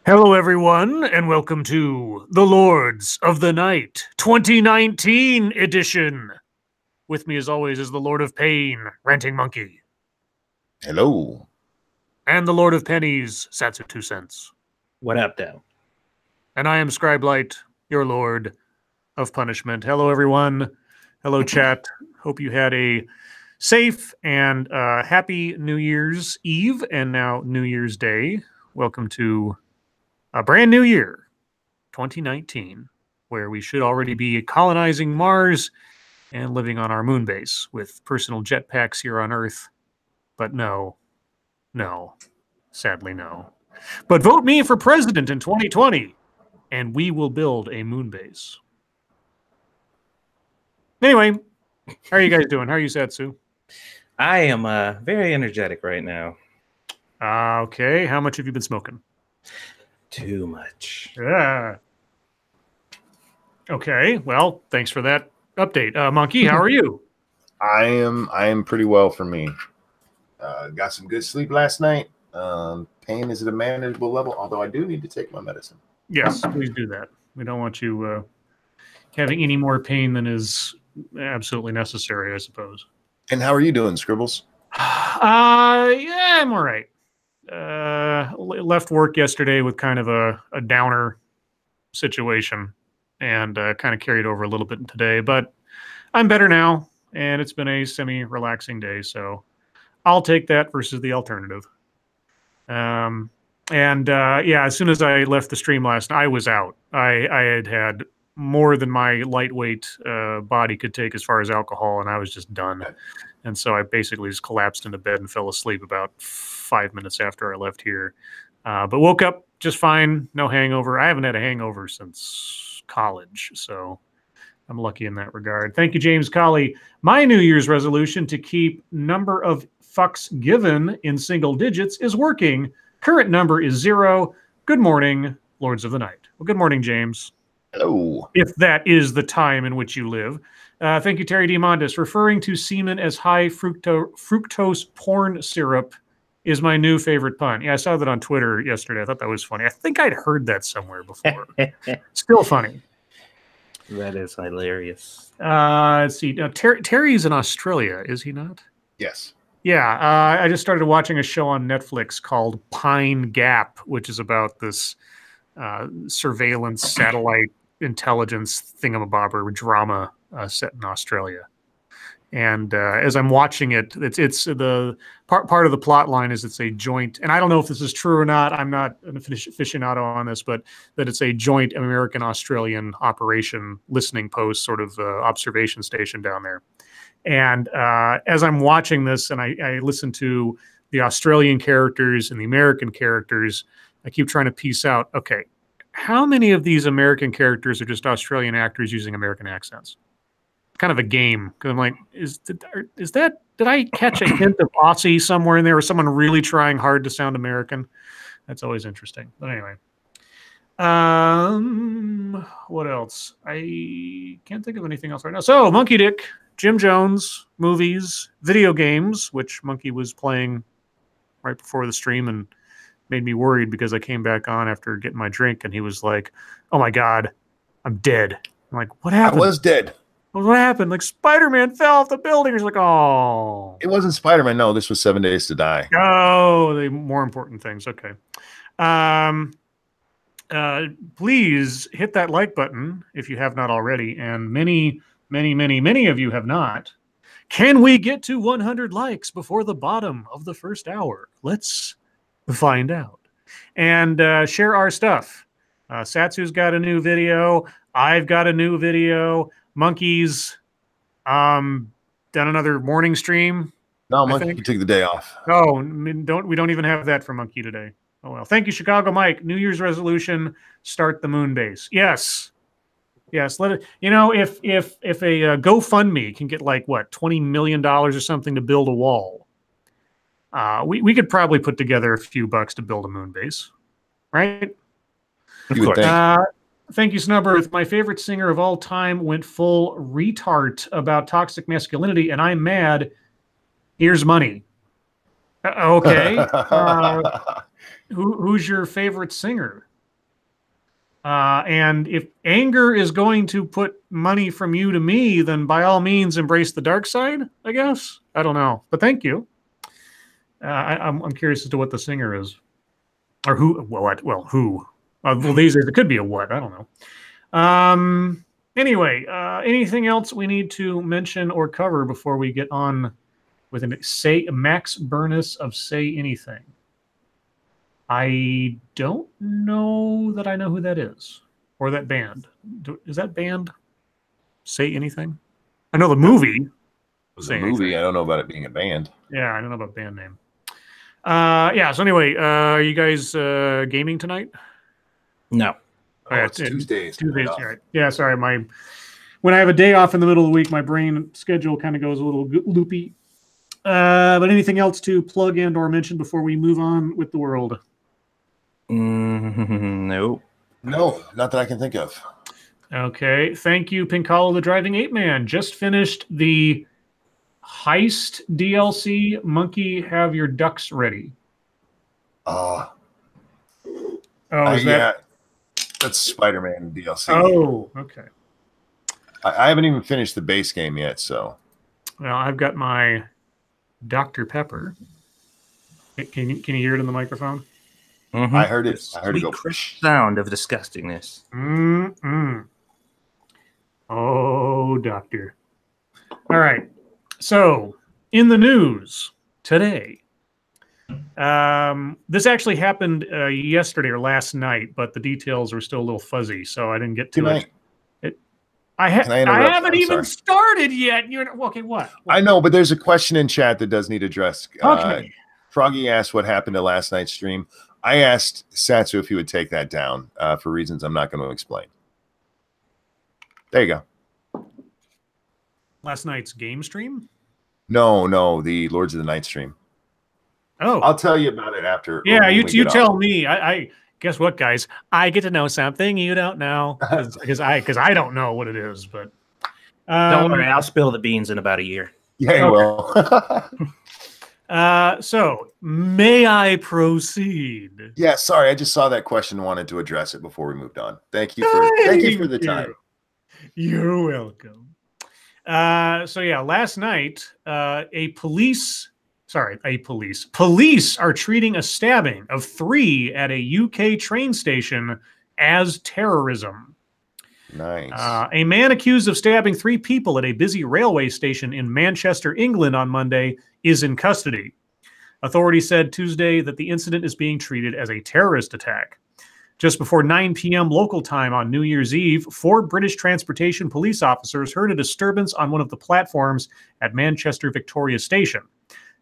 Hello, everyone, and welcome to the Lords of the Night 2019 edition. With me, as always, is the Lord of Pain, Ranting Monkey, Hello. and the Lord of Pennies, Satsu 2 cents. What up, though? And I am Scribe, your Lord of Punishment. Hello, everyone. Hello, chat. Hope you had a safe and happy New Year's Eve and now New Year's Day. Welcome to a brand new year, 2019, where we should already be colonizing Mars and living on our moon base with personal jetpacks here on Earth. But no, sadly no. But vote me for president in 2020, and we will build a moon base. Anyway, how are you guys doing? How are you, Satsu? I am very energetic right now. Okay, how much have you been smoking? Too much. Yeah. Okay, well, thanks for that update. Monkey, how are you? I am pretty well for me. Got some good sleep last night. Pain is at a manageable level, although I do need to take my medicine. Yes, please do that. We don't want you having any more pain than is absolutely necessary, I suppose. And how are you doing, Scribbles? Yeah, I'm all right. Left work yesterday with kind of a downer situation and kind of carried over a little bit today, but I'm better now, and it's been a semi-relaxing day, so I'll take that versus the alternative. Yeah, as soon as I left the stream last night, I was out. I had more than my lightweight body could take as far as alcohol, and I was just done. And so I basically just collapsed into bed and fell asleep about 5 minutes after I left here. But woke up just fine, no hangover. I haven't had a hangover since college, so I'm lucky in that regard. Thank you, James Colley. My New Year's resolution to keep number of fucks given in single digits is working. Current number is 0. Good morning, Lords of the Night. Well, good morning, James. Hello. If that is the time in which you live. Thank you, Terry Diamandis. Referring to semen as high fructose porn syrup is my new favorite pun. Yeah, I saw that on Twitter yesterday. I thought that was funny. I think I'd heard that somewhere before. Still funny. That is hilarious. Let's see. Terry's in Australia, is he not? Yes. Yeah, I just started watching a show on Netflix called Pine Gap, which is about this surveillance satellite intelligence thingamabobber drama set in Australia. And as I'm watching it, it's the part of the plot line is it's a joint, and I don't know if this is true or not. I'm not an aficionado on this, but that it's a joint American-Australian operation listening post, sort of observation station down there. And as I'm watching this, and I listen to the Australian characters and the American characters, I keep trying to piece out, okay, how many of these American characters are just Australian actors using American accents? Kind of a game, because I'm like, did I catch a hint of Aussie somewhere in there, or someone really trying hard to sound American? That's always interesting. But anyway, what else? I can't think of anything else right now. So, Monkey Dick, Jim Jones, movies, video games, which Monkey was playing right before the stream and made me worried because I came back on after getting my drink and he was like, "Oh my God, I'm dead." I'm like, "What happened?" I was dead. What happened? Like Spider-Man fell off the building. He's like, "Oh." It wasn't Spider-Man. No, this was 7 Days to Die. Oh, the more important things. Okay. Please hit that like button if you have not already. And many of you have not. Can we get to 100 likes before the bottom of the first hour? Let's find out. And share our stuff. Satsu's got a new video. I've got a new video. Monkey's done another morning stream. No, Monkey can take the day off. Oh, we don't even have that for Monkey today. Oh well. Thank you, Chicago Mike. New Year's resolution: start the moon base. Yes. Let it. You know, if a GoFundMe can get like what $20 million or something to build a wall, we could probably put together a few bucks to build a moon base, right? Of course. Thank you, Snubbers. My favorite singer of all time went full retard about toxic masculinity, and I'm mad. Here's money. Okay. Who's your favorite singer? And if anger is going to put money from you to me, then by all means embrace the dark side, I guess. I don't know. But thank you. I'm curious as to what the singer is. Or who, well, what? Well, who? Well, these days it could be a what. I don't know. Anyway, anything else we need to mention or cover before we get on with Max Burness of Say Anything? I don't know that I know who that is or that band. Is that band Say Anything? I know the movie. It was a movie. I don't know about it being a band. Yeah, I don't know about band name. Yeah. So anyway, are you guys gaming tonight? No. Oh, it's Tuesdays. Tuesdays, right? Yeah. Sorry, when I have a day off in the middle of the week, my brain schedule kind of goes a little loopy. But anything else to plug in or mention before we move on with the world? Nope. No, not that I can think of. Okay. Thank you, Pinkalo the Driving Ape Man. Just finished the Heist DLC. Monkey, have your ducks ready. Oh, is that? Yeah, that's Spider-Man DLC. Oh, okay. I haven't even finished the base game yet, so. Well, I've got my Dr. Pepper. Can you hear it in the microphone? Mm-hmm. I heard it. I heard it go. Sound of disgustingness. Oh, doctor. All right. So, in the news today, this actually happened yesterday or last night, but the details are still a little fuzzy, so I didn't get to it. I haven't even started yet. Okay, what? I know, but there's a question in chat that does need addressed. Okay. Froggy asked what happened to last night's stream. I asked Satsu if he would take that down for reasons I'm not going to explain. There you go. Last night's game stream? No, the Lords of the Night stream. Oh. I'll tell you about it after. Yeah, you tell me. I guess what, guys? I get to know something you don't know because I don't know what it is. But don't worry, I'll spill the beans in about a year. Yeah, you will. So may I proceed? Yeah, sorry, I just saw that question and wanted to address it before we moved on. Thank you for the time. You're welcome. So yeah, last night, police are treating a stabbing of 3 at a UK train station as terrorism. Nice. A man accused of stabbing 3 people at a busy railway station in Manchester, England on Monday is in custody. Authorities said Tuesday that the incident is being treated as a terrorist attack. Just before 9 p.m. local time on New Year's Eve, 4 British transportation police officers heard a disturbance on one of the platforms at Manchester Victoria Station.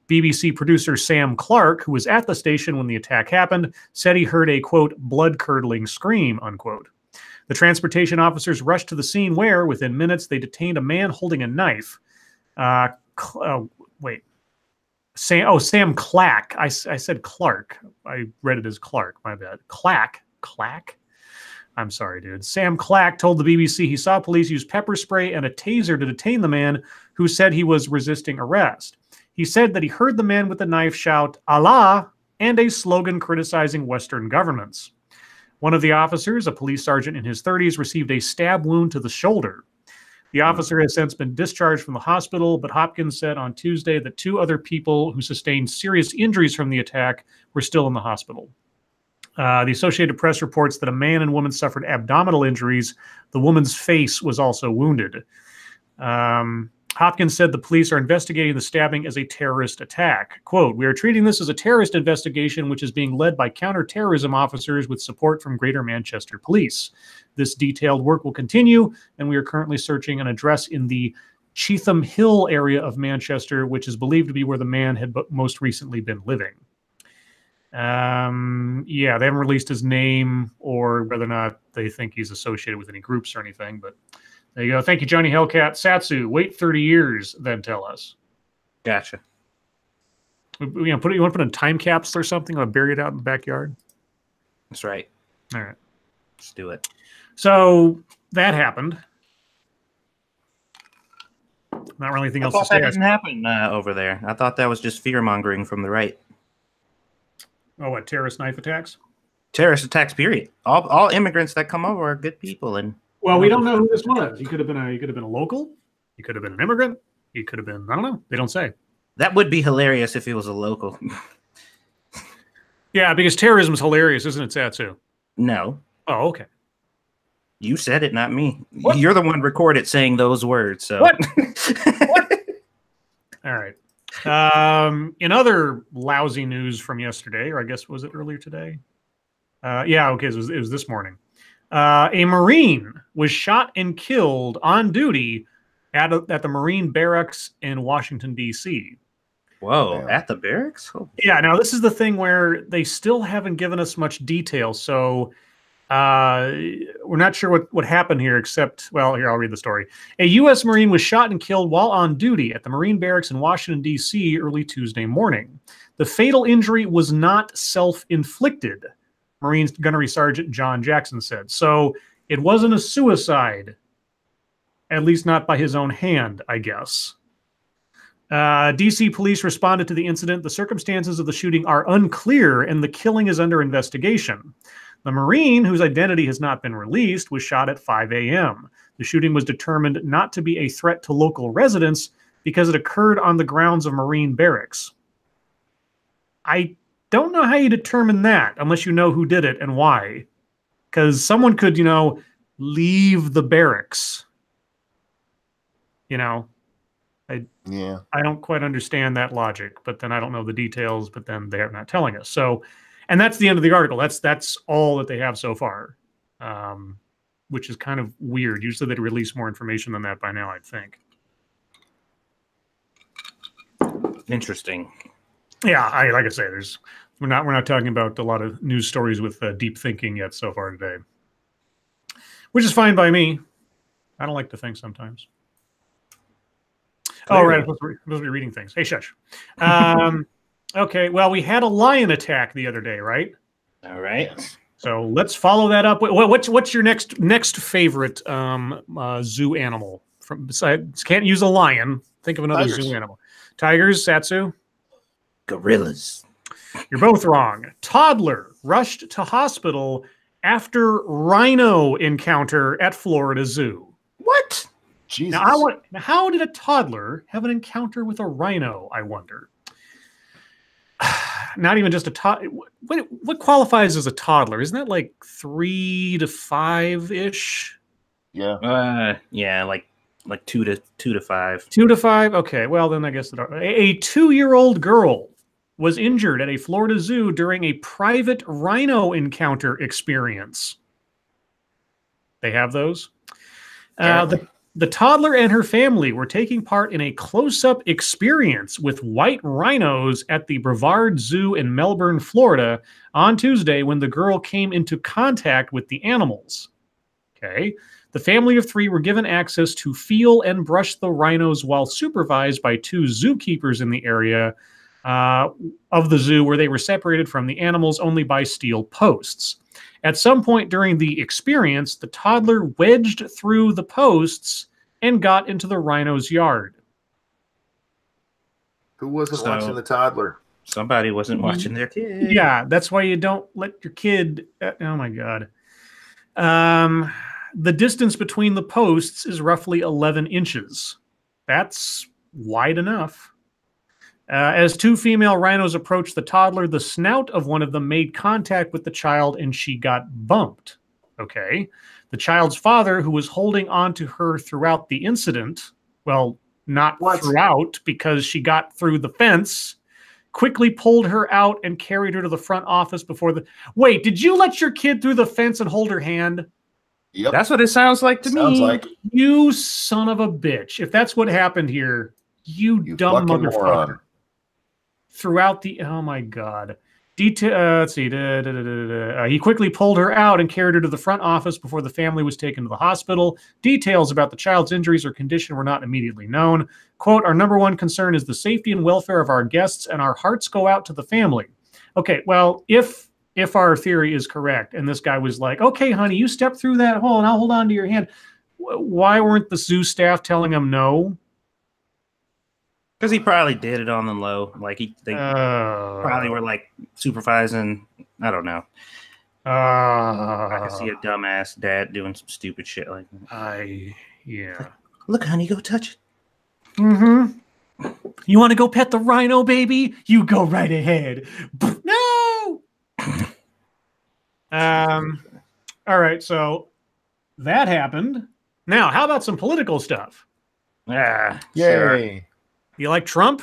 BBC producer Sam Clark, who was at the station when the attack happened, said he heard a, quote, blood-curdling scream, unquote. The transportation officers rushed to the scene where, within minutes, they detained a man holding a knife. Sam Clack. I said Clark. I read it as Clark. My bad. Clack. I'm sorry, dude. Sam Clack told the BBC he saw police use pepper spray and a taser to detain the man who said he was resisting arrest. He said that he heard the man with the knife shout, Allah, and a slogan criticizing Western governments. One of the officers, a police sergeant in his 30s, received a stab wound to the shoulder. The officer has since been discharged from the hospital, but Hopkins said on Tuesday that 2 other people who sustained serious injuries from the attack were still in the hospital. The Associated Press reports that a man and woman suffered abdominal injuries. The woman's face was also wounded. Hopkins said the police are investigating the stabbing as a terrorist attack. Quote, "We are treating this as a terrorist investigation, which is being led by counter-terrorism officers with support from Greater Manchester Police. This detailed work will continue, and we are currently searching an address in the Cheetham Hill area of Manchester, which is believed to be where the man had most recently been living." Yeah, they haven't released his name or whether or not they think he's associated with any groups or anything, but there you go. Thank you, Johnny Hellcat. Satsu, wait 30 years, then tell us. Gotcha. You want to put in time capsule or something? Or bury it out in the backyard? That's right. All right. Let's do it. So that happened. Not really anything else to say. I thought that didn't happen over there. I thought that was just fear-mongering from the right. Oh, what, terrorist knife attacks? terrorist attacks. Period. All immigrants that come over are good people, and Well, we don't know who this was. He could have been a local. He could have been an immigrant. He could have been, I don't know. They don't say. that would be hilarious if it was a local. Yeah, because terrorism is hilarious, isn't it, Satsu? No, Oh, okay. you said it, not me. What? You're the one recorded saying those words. So What? What? All right. In other lousy news from yesterday, or I guess was it earlier today? Yeah, okay, it was this morning. A Marine was shot and killed on duty at the Marine barracks in Washington, D.C. Whoa, Yeah. at the barracks? Oh. Yeah, now this is the thing where they still haven't given us much detail, so we're not sure what happened here, except, well, here, I'll read the story. A U.S. Marine was shot and killed while on duty at the Marine barracks in Washington, D.C. early Tuesday morning. The fatal injury was not self-inflicted, Marines Gunnery Sergeant John Jackson said. So it wasn't a suicide, at least not by his own hand, I guess. DC police responded to the incident. The circumstances of the shooting are unclear, and the killing is under investigation. The Marine, whose identity has not been released, was shot at 5 a.m. The shooting was determined not to be a threat to local residents because it occurred on the grounds of Marine barracks. I don't know how you determine that unless you know who did it and why. Because someone could, leave the barracks. Yeah. I don't quite understand that logic, but then I don't know the details, but then they're not telling us. So, and that's the end of the article. That's all that they have so far, which is kind of weird. Usually they'd release more information than that by now, I'd think. Interesting. Yeah, like I say, we're not talking about a lot of news stories with deep thinking yet so far today, which is fine by me. I don't like to think sometimes. Oh, right. I'm supposed to be reading things. Hey, shush. Okay. Well, we had a lion attack the other day, right? All right. So let's follow that up. What's your next favorite zoo animal? Besides, can't use a lion. Think of another zoo animal. Tigers, Satsu? Gorillas. You're both wrong. Toddler rushed to hospital after rhino encounter at Florida Zoo. What? Jesus. Now, how did a toddler have an encounter with a rhino, I wonder? Not even just a toddler. What qualifies as a toddler? Isn't that like 3 to 5-ish? Yeah. Yeah, like 2 to 5. 2 to 5? Okay, well, then I guess a 2-year-old girl was injured at a Florida zoo during a private rhino encounter experience. They have those? The toddler and her family were taking part in a close-up experience with white rhinos at the Brevard Zoo in Melbourne, Florida, on Tuesday when the girl came into contact with the animals. Okay. The family of 3 were given access to feel and brush the rhinos while supervised by 2 zookeepers in the area of the zoo, where they were separated from the animals only by steel posts. At some point during the experience, the toddler wedged through the posts and got into the rhino's yard. Who wasn't watching the toddler? Somebody wasn't watching their kid. Yeah, that's why you don't let your kid... oh, my God. The distance between the posts is roughly 11 inches. That's wide enough. As 2 female rhinos approached the toddler, the snout of one of them made contact with the child and she got bumped. Okay. The child's father, who was holding on to her throughout the incident, well, not throughout because she got through the fence, quickly pulled her out and carried her to the front office before the... Wait, did you let your kid through the fence and hold her hand? Yep. That's what it sounds like to me. Like you son of a bitch. If that's what happened here, you dumb motherfucker. Moron. Throughout the... Oh, my God. Let's see. He quickly pulled her out and carried her to the front office before the family was taken to the hospital. Details about the child's injuries or condition were not immediately known. Quote, our number one concern is the safety and welfare of our guests, and our hearts go out to the family. Okay, well, if our theory is correct, and this guy was like, okay, honey, you step through that hole and I'll hold on to your hand. Why weren't the zoo staff telling him no? Because he probably did it on the low. Like they probably were like supervising. I don't know. I can see a dumbass dad doing some stupid shit like that. Yeah. Look, honey, go touch it. Mm-hmm. You want to go pet the rhino, baby? You go right ahead. No. All right, so that happened. Now, how about some political stuff? Yay. Sure. Do you like Trump?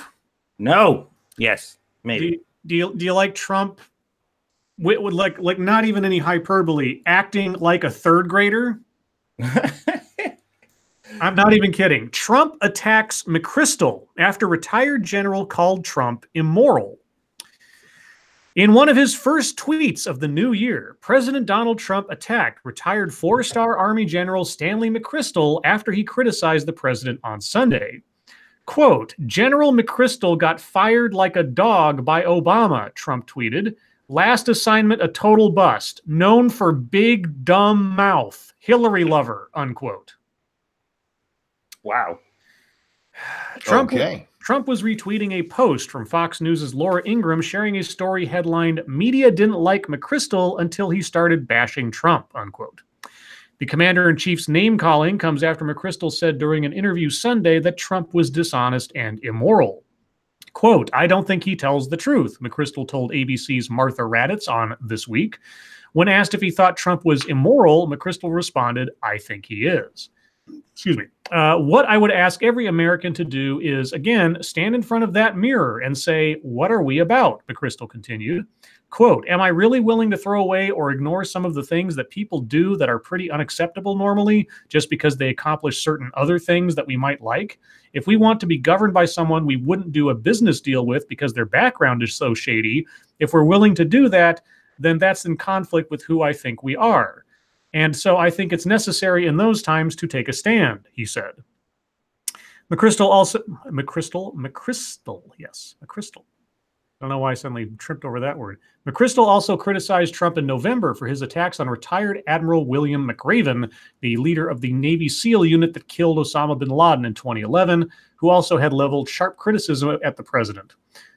No. Yes. Maybe. Do you like Trump with like not even any hyperbole, acting like a third grader? I'm not even kidding. Trump attacks McChrystal after retired general called Trump immoral. In one of his first tweets of the new year, President Donald Trump attacked retired four-star Army General Stanley McChrystal after he criticized the president on Sunday. Quote, General McChrystal got fired like a dog by Obama, Trump tweeted. Last assignment, a total bust. Known for big, dumb mouth. Hillary lover, unquote. Wow. Trump was retweeting a post from Fox News' Laura Ingraham sharing a story headlined, Media didn't like McChrystal until he started bashing Trump, unquote. The commander-in-chief's name-calling comes after McChrystal said during an interview Sunday that Trump was dishonest and immoral. Quote, I don't think he tells the truth, McChrystal told ABC's Martha Raddatz on This Week. When asked if he thought Trump was immoral, McChrystal responded, I think he is. Excuse me. What I would ask every American to do is, again, stand in front of that mirror and say, what are we about? McChrystal continued. Quote, am I really willing to throw away or ignore some of the things that people do that are pretty unacceptable normally just because they accomplish certain other things that we might like? If we want to be governed by someone we wouldn't do a business deal with because their background is so shady, if we're willing to do that, then that's in conflict with who I think we are. And so I think it's necessary in those times to take a stand, he said. McChrystal. I don't know why I suddenly tripped over that word. McChrystal also criticized Trump in November for his attacks on retired Admiral William McRaven, the leader of the Navy SEAL unit that killed Osama bin Laden in 2011, who also had leveled sharp criticism at the president.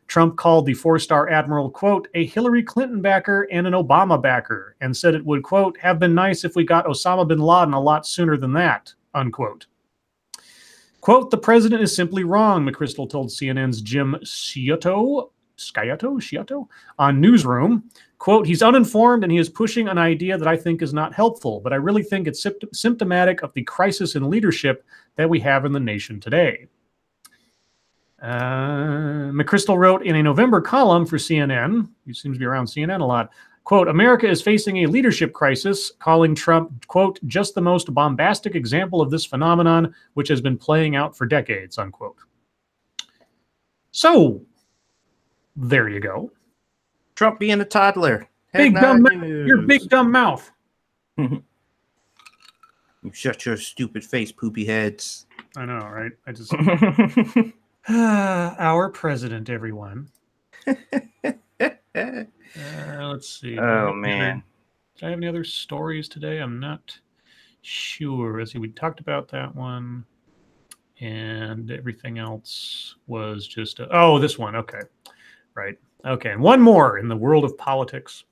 Trump called the four-star admiral, quote, a Hillary Clinton backer and an Obama backer, and said it would, quote, have been nice if we got Osama bin Laden a lot sooner than that, unquote. Quote, the president is simply wrong, McChrystal told CNN's Jim Sciutto on Newsroom. Quote, he's uninformed and he is pushing an idea that I think is not helpful, but I really think it's symptomatic of the crisis in leadership that we have in the nation today. McChrystal wrote in a November column for CNN, he seems to be around CNN a lot, quote, America is facing a leadership crisis, calling Trump, quote, just the most bombastic example of this phenomenon, which has been playing out for decades, unquote. So, there you go. Trump being a toddler. Big dumb your big dumb mouth. You shut your stupid face, poopy heads. I know, right? I just... our president, everyone. Let's see. Oh, man. Do I have any other stories today? I'm not sure. Let's see. We talked about that one. And everything else was just... oh, this one. Okay. Right. Okay. And one more in the world of politics.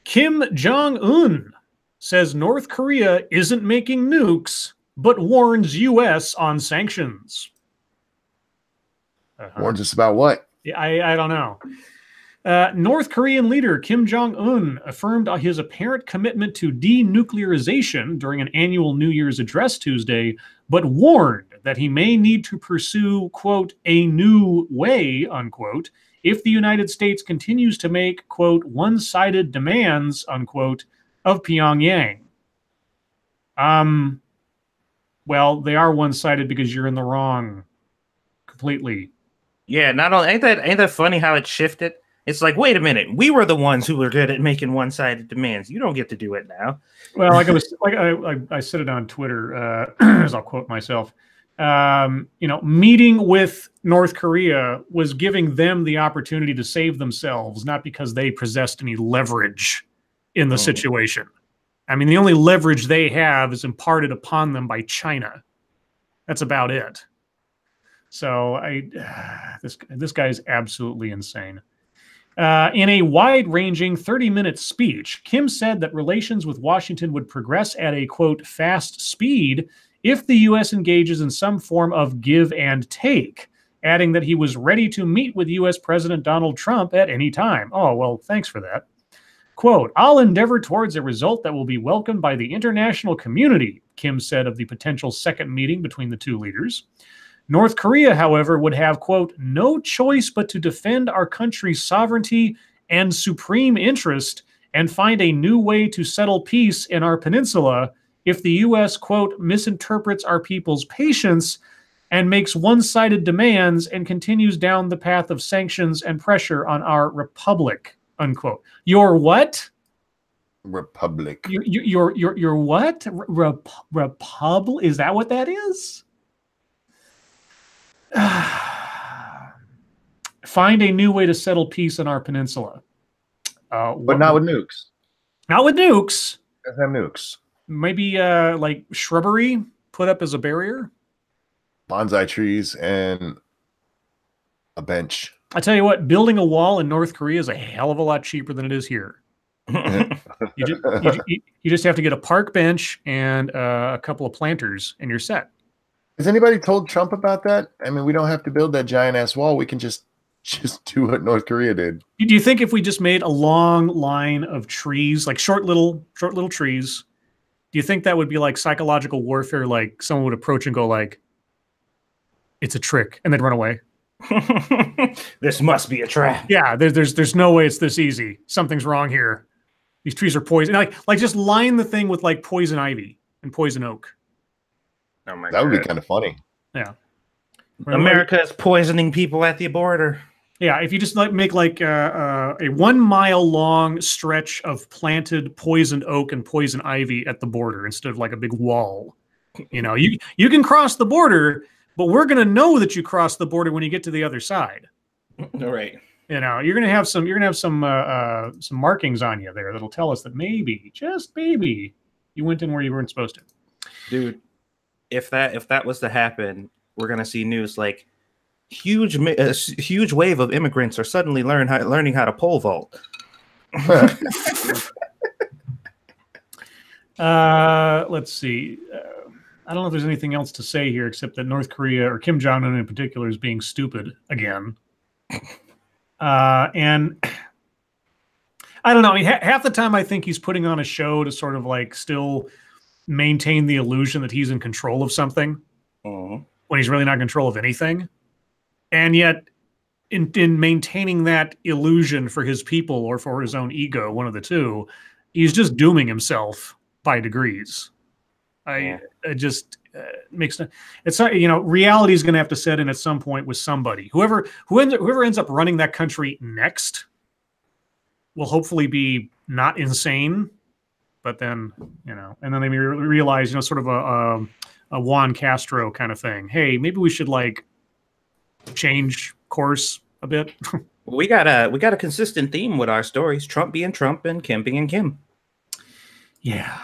Kim Jong-un says North Korea isn't making nukes, but warns U.S. on sanctions. Warns us about what? Yeah, I don't know. North Korean leader Kim Jong-un affirmed his apparent commitment to denuclearization during an annual New Year's address Tuesday, but warned that he may need to pursue, quote, a new way, unquote, if the United States continues to make, quote, one-sided demands, unquote, of Pyongyang. Well, they are one-sided because you're in the wrong completely. Yeah, not only ain't that funny how it shifted? It's like, wait a minute, we were the ones who were good at making one-sided demands. You don't get to do it now. Well, like I said it on Twitter, as I'll quote myself. Meeting with North Korea was giving them the opportunity to save themselves, not because they possessed any leverage in the situation. I mean, the only leverage they have is imparted upon them by China. That's about it. So this guy is absolutely insane. In a wide-ranging 30-minute speech, Kim said that relations with Washington would progress at a, quote, fast speed if the U.S. engages in some form of give and take, adding that he was ready to meet with U.S. President Donald Trump at any time. Oh, well, thanks for that. Quote, I'll endeavor towards a result that will be welcomed by the international community, Kim said of the potential second meeting between the two leaders. North Korea, however, would have, quote, no choice but to defend our country's sovereignty and supreme interest and find a new way to settle peace in our peninsula if the U.S., quote, misinterprets our people's patience and makes one-sided demands and continues down the path of sanctions and pressure on our republic, unquote. Your what? Republic. Your what? Republic? Is that what that is? Find a new way to settle peace in our peninsula. But not with nukes. Not with nukes. Doesn't have nukes. Maybe like shrubbery put up as a barrier. Bonsai trees and a bench. I tell you what, building a wall in North Korea is a hell of a lot cheaper than it is here. You just have to get a park bench and a couple of planters and you're set. Has anybody told Trump about that? I mean, we don't have to build that giant ass wall. We can just do what North Korea did. Do you think if we just made a long line of trees, like short little trees, do you think that would be like psychological warfare? Like someone would approach and go like, it's a trick, and they'd run away. This must be a trap. Yeah, there's no way it's this easy. Something's wrong here. These trees are poison. Like just line the thing with like poison ivy and poison oak. Oh my that God. would be kind of funny. Yeah. America is poisoning people at the border. Yeah, if you just like make like a 1 mile long stretch of planted poisoned oak and poison ivy at the border instead of like a big wall. You know, you can cross the border, but we're gonna know that you crossed the border when you get to the other side. All right. You know, you're gonna have some markings on you there that'll tell us that maybe, just maybe, you went in where you weren't supposed to. Dude, if that was to happen, we're gonna see news like huge wave of immigrants are suddenly learning how to pole vault. Let's see. I don't know if there's anything else to say here except that North Korea, or Kim Jong-un in particular, is being stupid again. And I don't know. I mean, half the time I think he's putting on a show to sort of like still maintain the illusion that he's in control of something when he's really not in control of anything. And yet in maintaining that illusion for his people or for his own ego, one of the two, he's just dooming himself by degrees. It just makes no, it's not, you know, reality is going to have to set in at some point with somebody. Whoever ends up running that country next will hopefully be not insane, but then, you know, and then they realize, you know, sort of a Juan Castro kind of thing. Hey, maybe we should like change course a bit. We got a consistent theme with our stories: Trump being Trump and Kim being Kim. Yeah.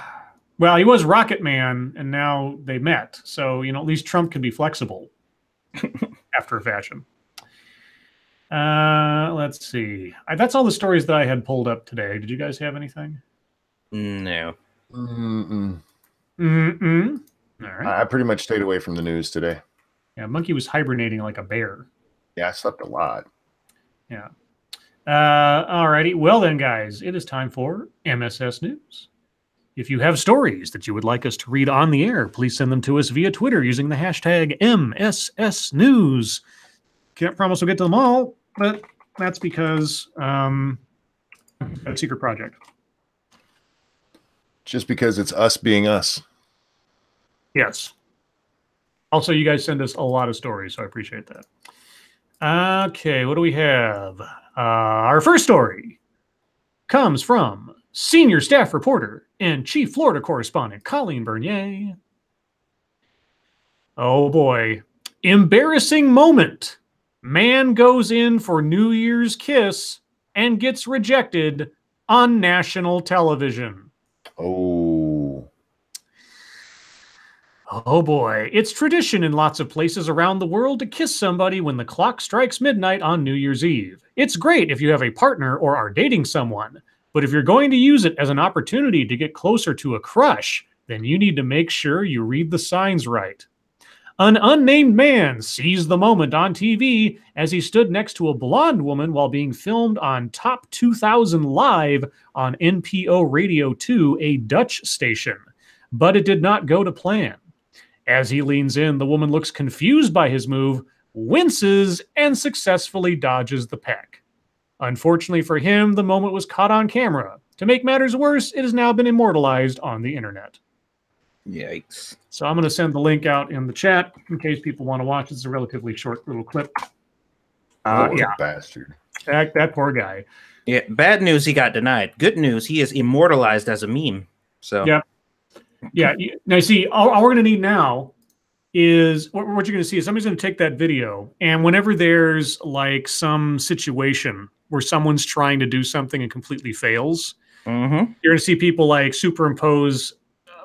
Well, he was Rocket Man, and now they met. So, you know, at least Trump can be flexible after a fashion. Let's see. That's all the stories that I had pulled up today. Did you guys have anything? No. Mm-mm. Mm-mm. All right. I pretty much stayed away from the news today. Yeah, Monkey was hibernating like a bear. Yeah, I slept a lot. Yeah. All righty. Well then, guys, it is time for MSS News. If you have stories that you would like us to read on the air, please send them to us via Twitter using the hashtag MSS News. Can't promise we'll get to them all, but that's because a secret project. Just because it's us being us. Yes. Also, you guys send us a lot of stories, so I appreciate that. Okay, what do we have? Our first story comes from senior staff reporter and chief Florida correspondent Colleen Bernier. Oh boy. Embarrassing moment. Man goes in for New Year's kiss and gets rejected on national television. Oh. Oh boy, it's tradition in lots of places around the world to kiss somebody when the clock strikes midnight on New Year's Eve. It's great if you have a partner or are dating someone, but if you're going to use it as an opportunity to get closer to a crush, then you need to make sure you read the signs right. An unnamed man seized the moment on TV as he stood next to a blonde woman while being filmed on Top 2000 Live on NPO Radio 2, a Dutch station. But it did not go to plan. As he leans in, the woman looks confused by his move, winces, and successfully dodges the peck. Unfortunately for him, the moment was caught on camera. To make matters worse, it has now been immortalized on the internet. Yikes. So I'm going to send the link out in the chat in case people want to watch. It's a relatively short little clip. Yeah, bastard. That poor guy. Yeah, bad news, he got denied. Good news, he is immortalized as a meme. So yeah. Now, see, all we're going to need now is what you're going to see is somebody's going to take that video, and whenever there's like some situation where someone's trying to do something and completely fails, you're going to see people like superimpose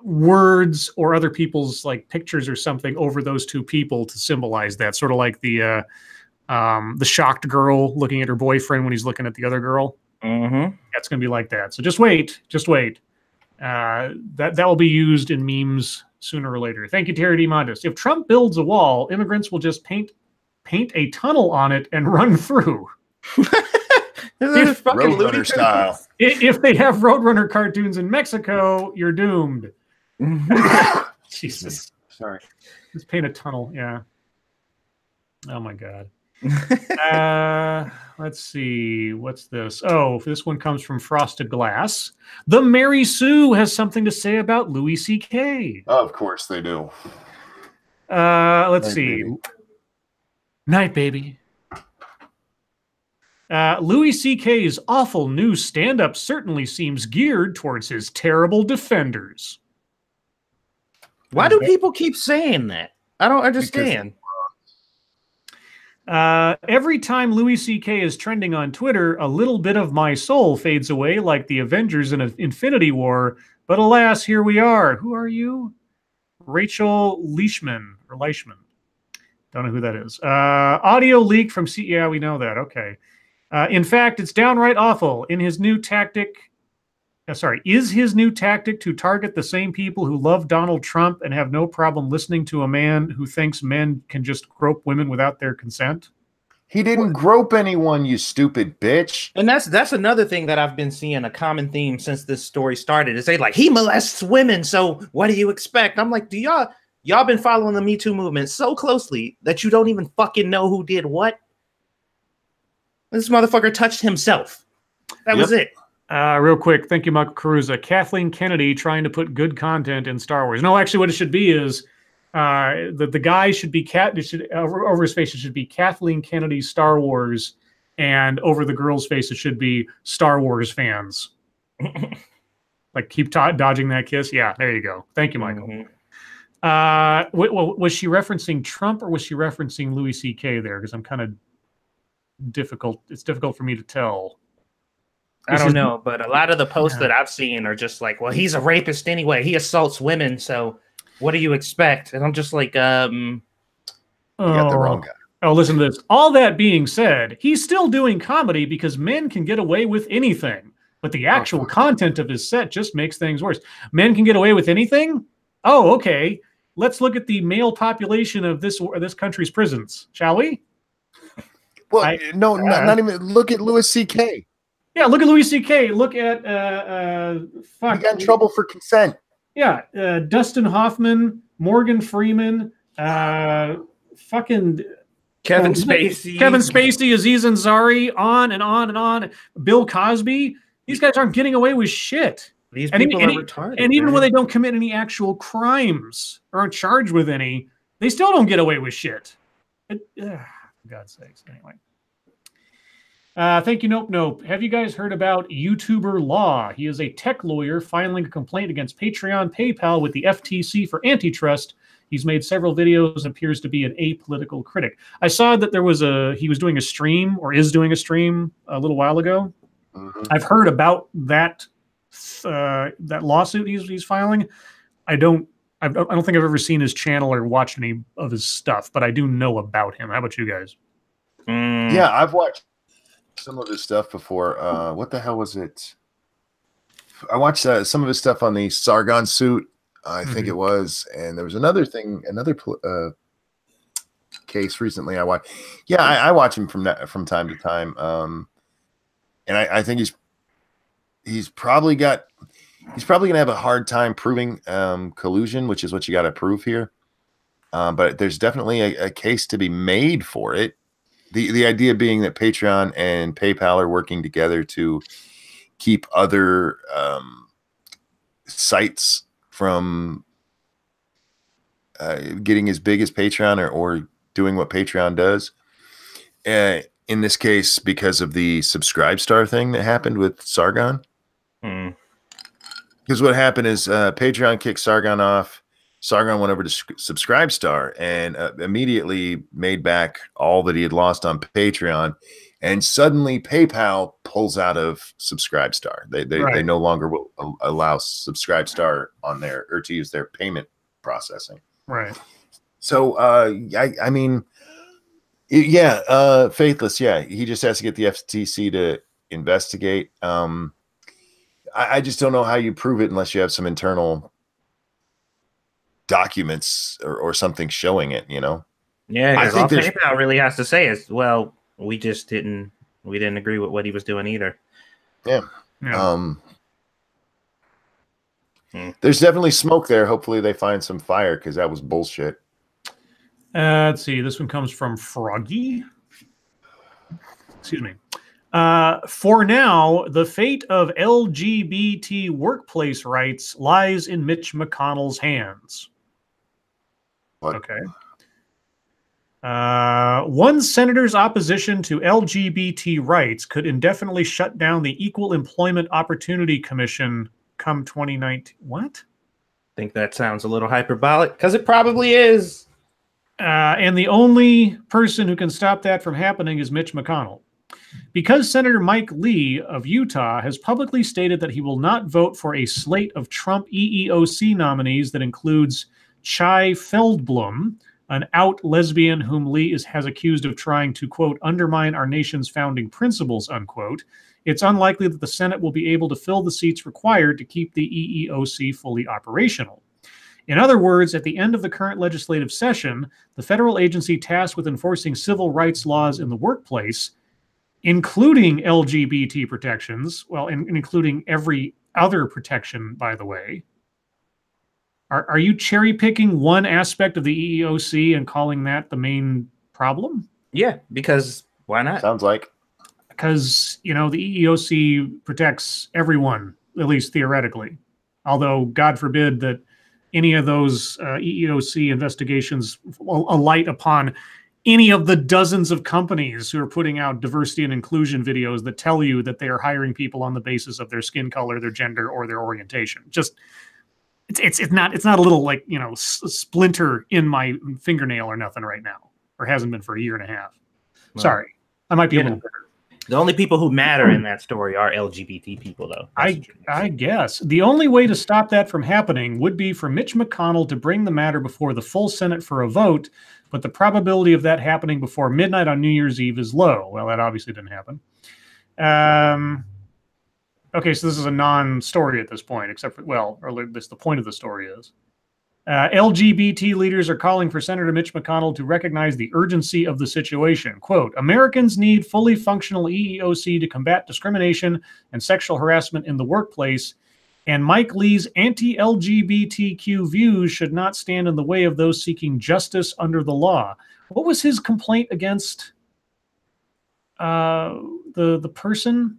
words or other people's like pictures or something over those two people to symbolize that, sort of like the shocked girl looking at her boyfriend when he's looking at the other girl. That's going to be like that. So just wait. That will be used in memes sooner or later. Thank you, Terry D. Montes. If Trump builds a wall, immigrants will just paint a tunnel on it and run through. Roadrunner style. If they have Roadrunner cartoons in Mexico, you're doomed. Jesus. Sorry. Just paint a tunnel. Yeah. Oh my God. Let's see. What's this? Oh, this one comes from Frosted Glass. The Mary Sue has something to say about Louis C.K. Of course they do. Let's see. Baby. Night, baby. Louis C.K.'s awful new stand-up certainly seems geared towards his terrible defenders. Why do people keep saying that? I don't understand. Every time Louis C.K. is trending on Twitter, a little bit of my soul fades away like the Avengers in Infinity War. But alas, here we are. Who are you? Rachel Leishman. Don't know who that is. Audio leak from Yeah, we know that. Okay. In fact, it's downright awful. Is his new tactic to target the same people who love Donald Trump and have no problem listening to a man who thinks men can just grope women without their consent? He didn't grope anyone, you stupid bitch. And that's another thing that I've been seeing, a common theme since this story started, is they like, he molests women, so what do you expect? I'm like, do y'all been following the Me Too movement so closely that you don't even fucking know who did what? This motherfucker touched himself. That was it. Real quick, thank you, Michael Caruza. Kathleen Kennedy trying to put good content in Star Wars. No, actually, what it should be is the guy should be over his face. It should be Kathleen Kennedy Star Wars, and over the girl's face, it should be Star Wars fans. Like keep dodging that kiss. Yeah, there you go. Thank you, Michael. Was she referencing Trump or was she referencing Louis C.K. there? Because I'm kind of difficult. It's difficult for me to tell. I don't know, but a lot of the posts that I've seen are just like, well, he's a rapist anyway. He assaults women, so what do you expect? And I'm just like, You got the wrong guy. Oh, listen to this. All that being said, he's still doing comedy because men can get away with anything. But the actual content of his set just makes things worse. Men can get away with anything? Oh, okay. Let's look at the male population of this country's prisons, shall we? Well, not even. Look at Louis C.K. Yeah, look at Louis C.K. Look at He got in trouble for consent. Yeah, Dustin Hoffman, Morgan Freeman, fucking Kevin Spacey, Aziz Ansari, on and on and on. Bill Cosby. These guys aren't getting away with shit. These people are retarded. And even when they don't commit any actual crimes or aren't charged with any, they still don't get away with shit. For God's sakes. Anyway. Thank you, Nope. Have you guys heard about YouTuber Law? He is a tech lawyer filing a complaint against Patreon, PayPal with the FTC for antitrust. He's made several videos and appears to be an apolitical critic. I saw that he was doing a stream or is doing a stream a little while ago. Mm-hmm. I've heard about that lawsuit he's filing. I don't I don't think I've ever seen his channel or watched any of his stuff, but I do know about him. How about you guys? Yeah, I've watched some of his stuff before. What the hell was it? I watched some of his stuff on the Sargon suit, I think it was, and there was another thing, case recently I watched. Yeah, I watch him from time to time, and I think he's probably gonna have a hard time proving collusion, which is what you got to prove here. But there's definitely a case to be made for it. The idea being that Patreon and PayPal are working together to keep other sites from getting as big as Patreon or doing what Patreon does. In this case, because of the Subscribe Star thing that happened with Sargon. Because what happened is Patreon kicked Sargon off. Sargon went over to Subscribe Star and immediately made back all that he had lost on Patreon. And suddenly PayPal pulls out of Subscribe Star. They no longer will allow Subscribe Star on there or to use their payment processing. Right. So I mean, Faithless. Yeah, he just has to get the FTC to investigate. I just don't know how you prove it unless you have some internal documents or something showing it, you know? Yeah, because all PayPal really has to say is, well, we didn't agree with what he was doing either. Yeah. There's definitely smoke there. Hopefully they find some fire because that was bullshit. Let's see. This one comes from Froggy. Excuse me. For now, the fate of LGBT workplace rights lies in Mitch McConnell's hands. What? Okay. One senator's opposition to LGBT rights could indefinitely shut down the Equal Employment Opportunity Commission come 2019. What? I think that sounds a little hyperbolic because it probably is. And the only person who can stop that from happening is Mitch McConnell. Because Senator Mike Lee of Utah has publicly stated that he will not vote for a slate of Trump EEOC nominees that includes Chai Feldblum, an out lesbian whom Lee has accused of trying to, quote, undermine our nation's founding principles, unquote, it's unlikely that the Senate will be able to fill the seats required to keep the EEOC fully operational. In other words, at the end of the current legislative session, the federal agency tasked with enforcing civil rights laws in the workplace, including LGBT protections, well, and including every other protection, by the way. Are you cherry picking one aspect of the EEOC and calling that the main problem? Yeah, because why not? Sounds like. Because, the EEOC protects everyone, at least theoretically. Although, God forbid that any of those EEOC investigations alight upon any of the dozens of companies who are putting out diversity and inclusion videos that tell you that they are hiring people on the basis of their skin color, their gender, or their orientation. Just it's not a little splinter in my fingernail or nothing right now, or hasn't been for a year and a half. Well, sorry, I might be a little bitter. The only people who matter in that story are LGBT people, though. I guess the only way to stop that from happening would be for Mitch McConnell to bring the matter before the full Senate for a vote, but the probability of that happening before midnight on New Year's Eve is low. Well, that obviously didn't happen. Okay, so this is a non-story at this point, except for, or at least the point of the story is. LGBT leaders are calling for Senator Mitch McConnell to recognize the urgency of the situation. Quote, Americans need fully functional EEOC to combat discrimination and sexual harassment in the workplace, and Mike Lee's anti-LGBTQ views should not stand in the way of those seeking justice under the law. What was his complaint against the person?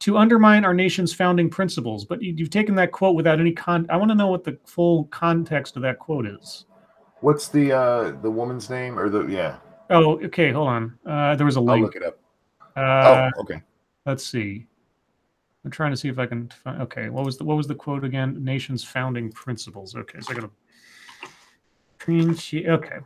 To undermine our nation's founding principles. But you've taken that quote without any I want to know what the full context of that quote is. What's the woman's name or Oh, okay, hold on. There was a link. I'll look it up. Okay. Let's see. I'm trying to see if I can find. Okay, what was the quote again? Nation's founding principles. Okay, so I gotta. Okay.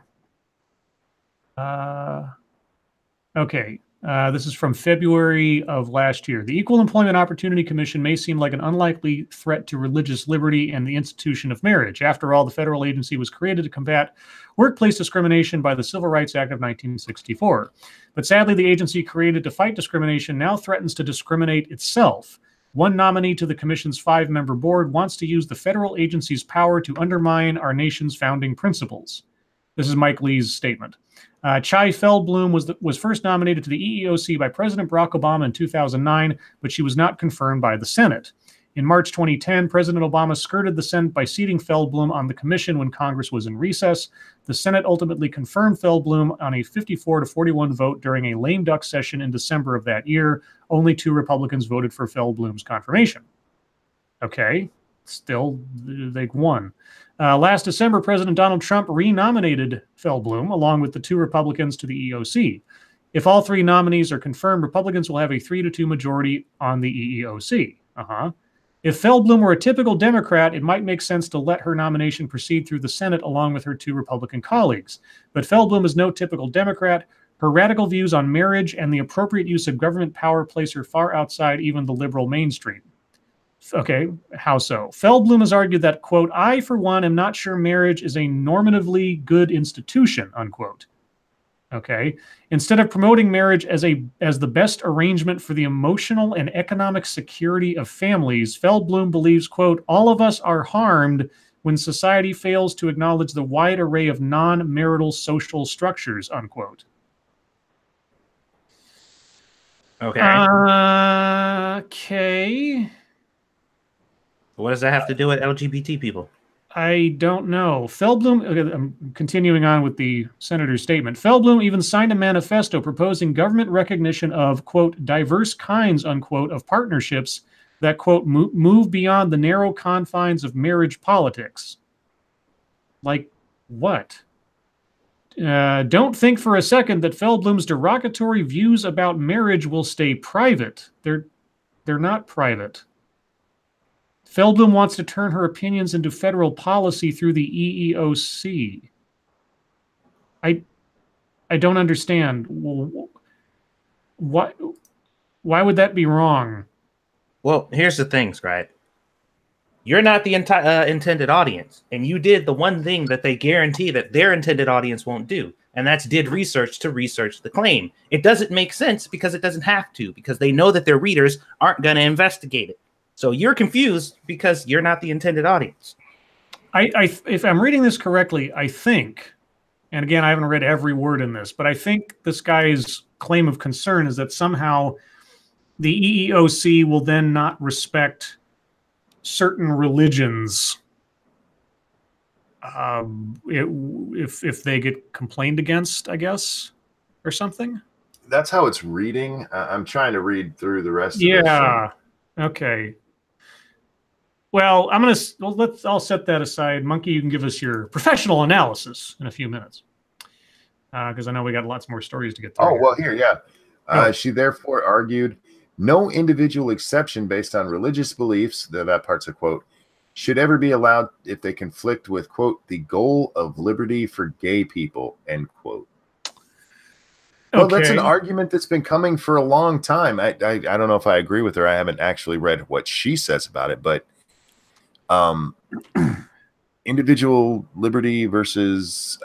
Okay. This is from February of last year. The Equal Employment Opportunity Commission may seem like an unlikely threat to religious liberty and the institution of marriage. After all, the federal agency was created to combat workplace discrimination by the Civil Rights Act of 1964. But sadly, the agency created to fight discrimination now threatens to discriminate itself. One nominee to the commission's 5-member board wants to use the federal agency's power to undermine our nation's founding principles. This is Mike Lee's statement. Chai Feldblum was first nominated to the EEOC by President Barack Obama in 2009, but she was not confirmed by the Senate. In March 2010, President Obama skirted the Senate by seating Feldblum on the commission when Congress was in recess. The Senate ultimately confirmed Feldblum on a 54-41 vote during a lame duck session in December of that year. Only 2 Republicans voted for Feldblum's confirmation. Okay, still, they won. Last December, President Donald Trump renominated Feldblum along with the 2 Republicans to the EEOC. If all 3 nominees are confirmed, Republicans will have a 3-2 majority on the EEOC. If Feldblum were a typical Democrat, it might make sense to let her nomination proceed through the Senate along with her 2 Republican colleagues. But Feldblum is no typical Democrat. Her radical views on marriage and the appropriate use of government power place her far outside even the liberal mainstream. Okay, how so? Feldblum has argued that, quote, I, for one, am not sure marriage is a normatively good institution, unquote. Okay. Instead of promoting marriage as the best arrangement for the emotional and economic security of families, Feldblum believes, quote, all of us are harmed when society fails to acknowledge the wide array of non-marital social structures, unquote. Okay. Okay. What does that have to do with LGBT people? I don't know. Feldblum, I'm continuing on with the senator's statement. Feldblum even signed a manifesto proposing government recognition of, quote, diverse kinds, unquote, of partnerships that, quote, move beyond the narrow confines of marriage politics. Like what? Don't think for a second that Feldblum's derogatory views about marriage will stay private. They're not private. Feldblum wants to turn her opinions into federal policy through the EEOC. I don't understand. Why would that be wrong? Well, here's the thing, Scribe. You're not the intended audience, and you did the one thing that they guarantee that their intended audience won't do, and that's did research to research the claim. It doesn't make sense because it doesn't have to, because they know that their readers aren't going to investigate it. So you're confused because you're not the intended audience. If I'm reading this correctly, I think, and again, I haven't read every word in this, but I think this guy's claim of concern is that somehow the EEOC will then not respect certain religions if they get complained against, I guess, or something. That's how it's reading. I'm trying to read through the rest of it. Yeah. Okay. Well, I'll set that aside. Monkey, you can give us your professional analysis in a few minutes. Because I know we got lots more stories to get through. Oh, well, here, yeah. She therefore argued, no individual exception based on religious beliefs, that part's a quote, should ever be allowed if they conflict with, quote, the goal of liberty for gay people, end quote. Well, that's an argument that's been coming for a long time. I don't know if I agree with her. I haven't actually read what she says about it, but individual liberty versus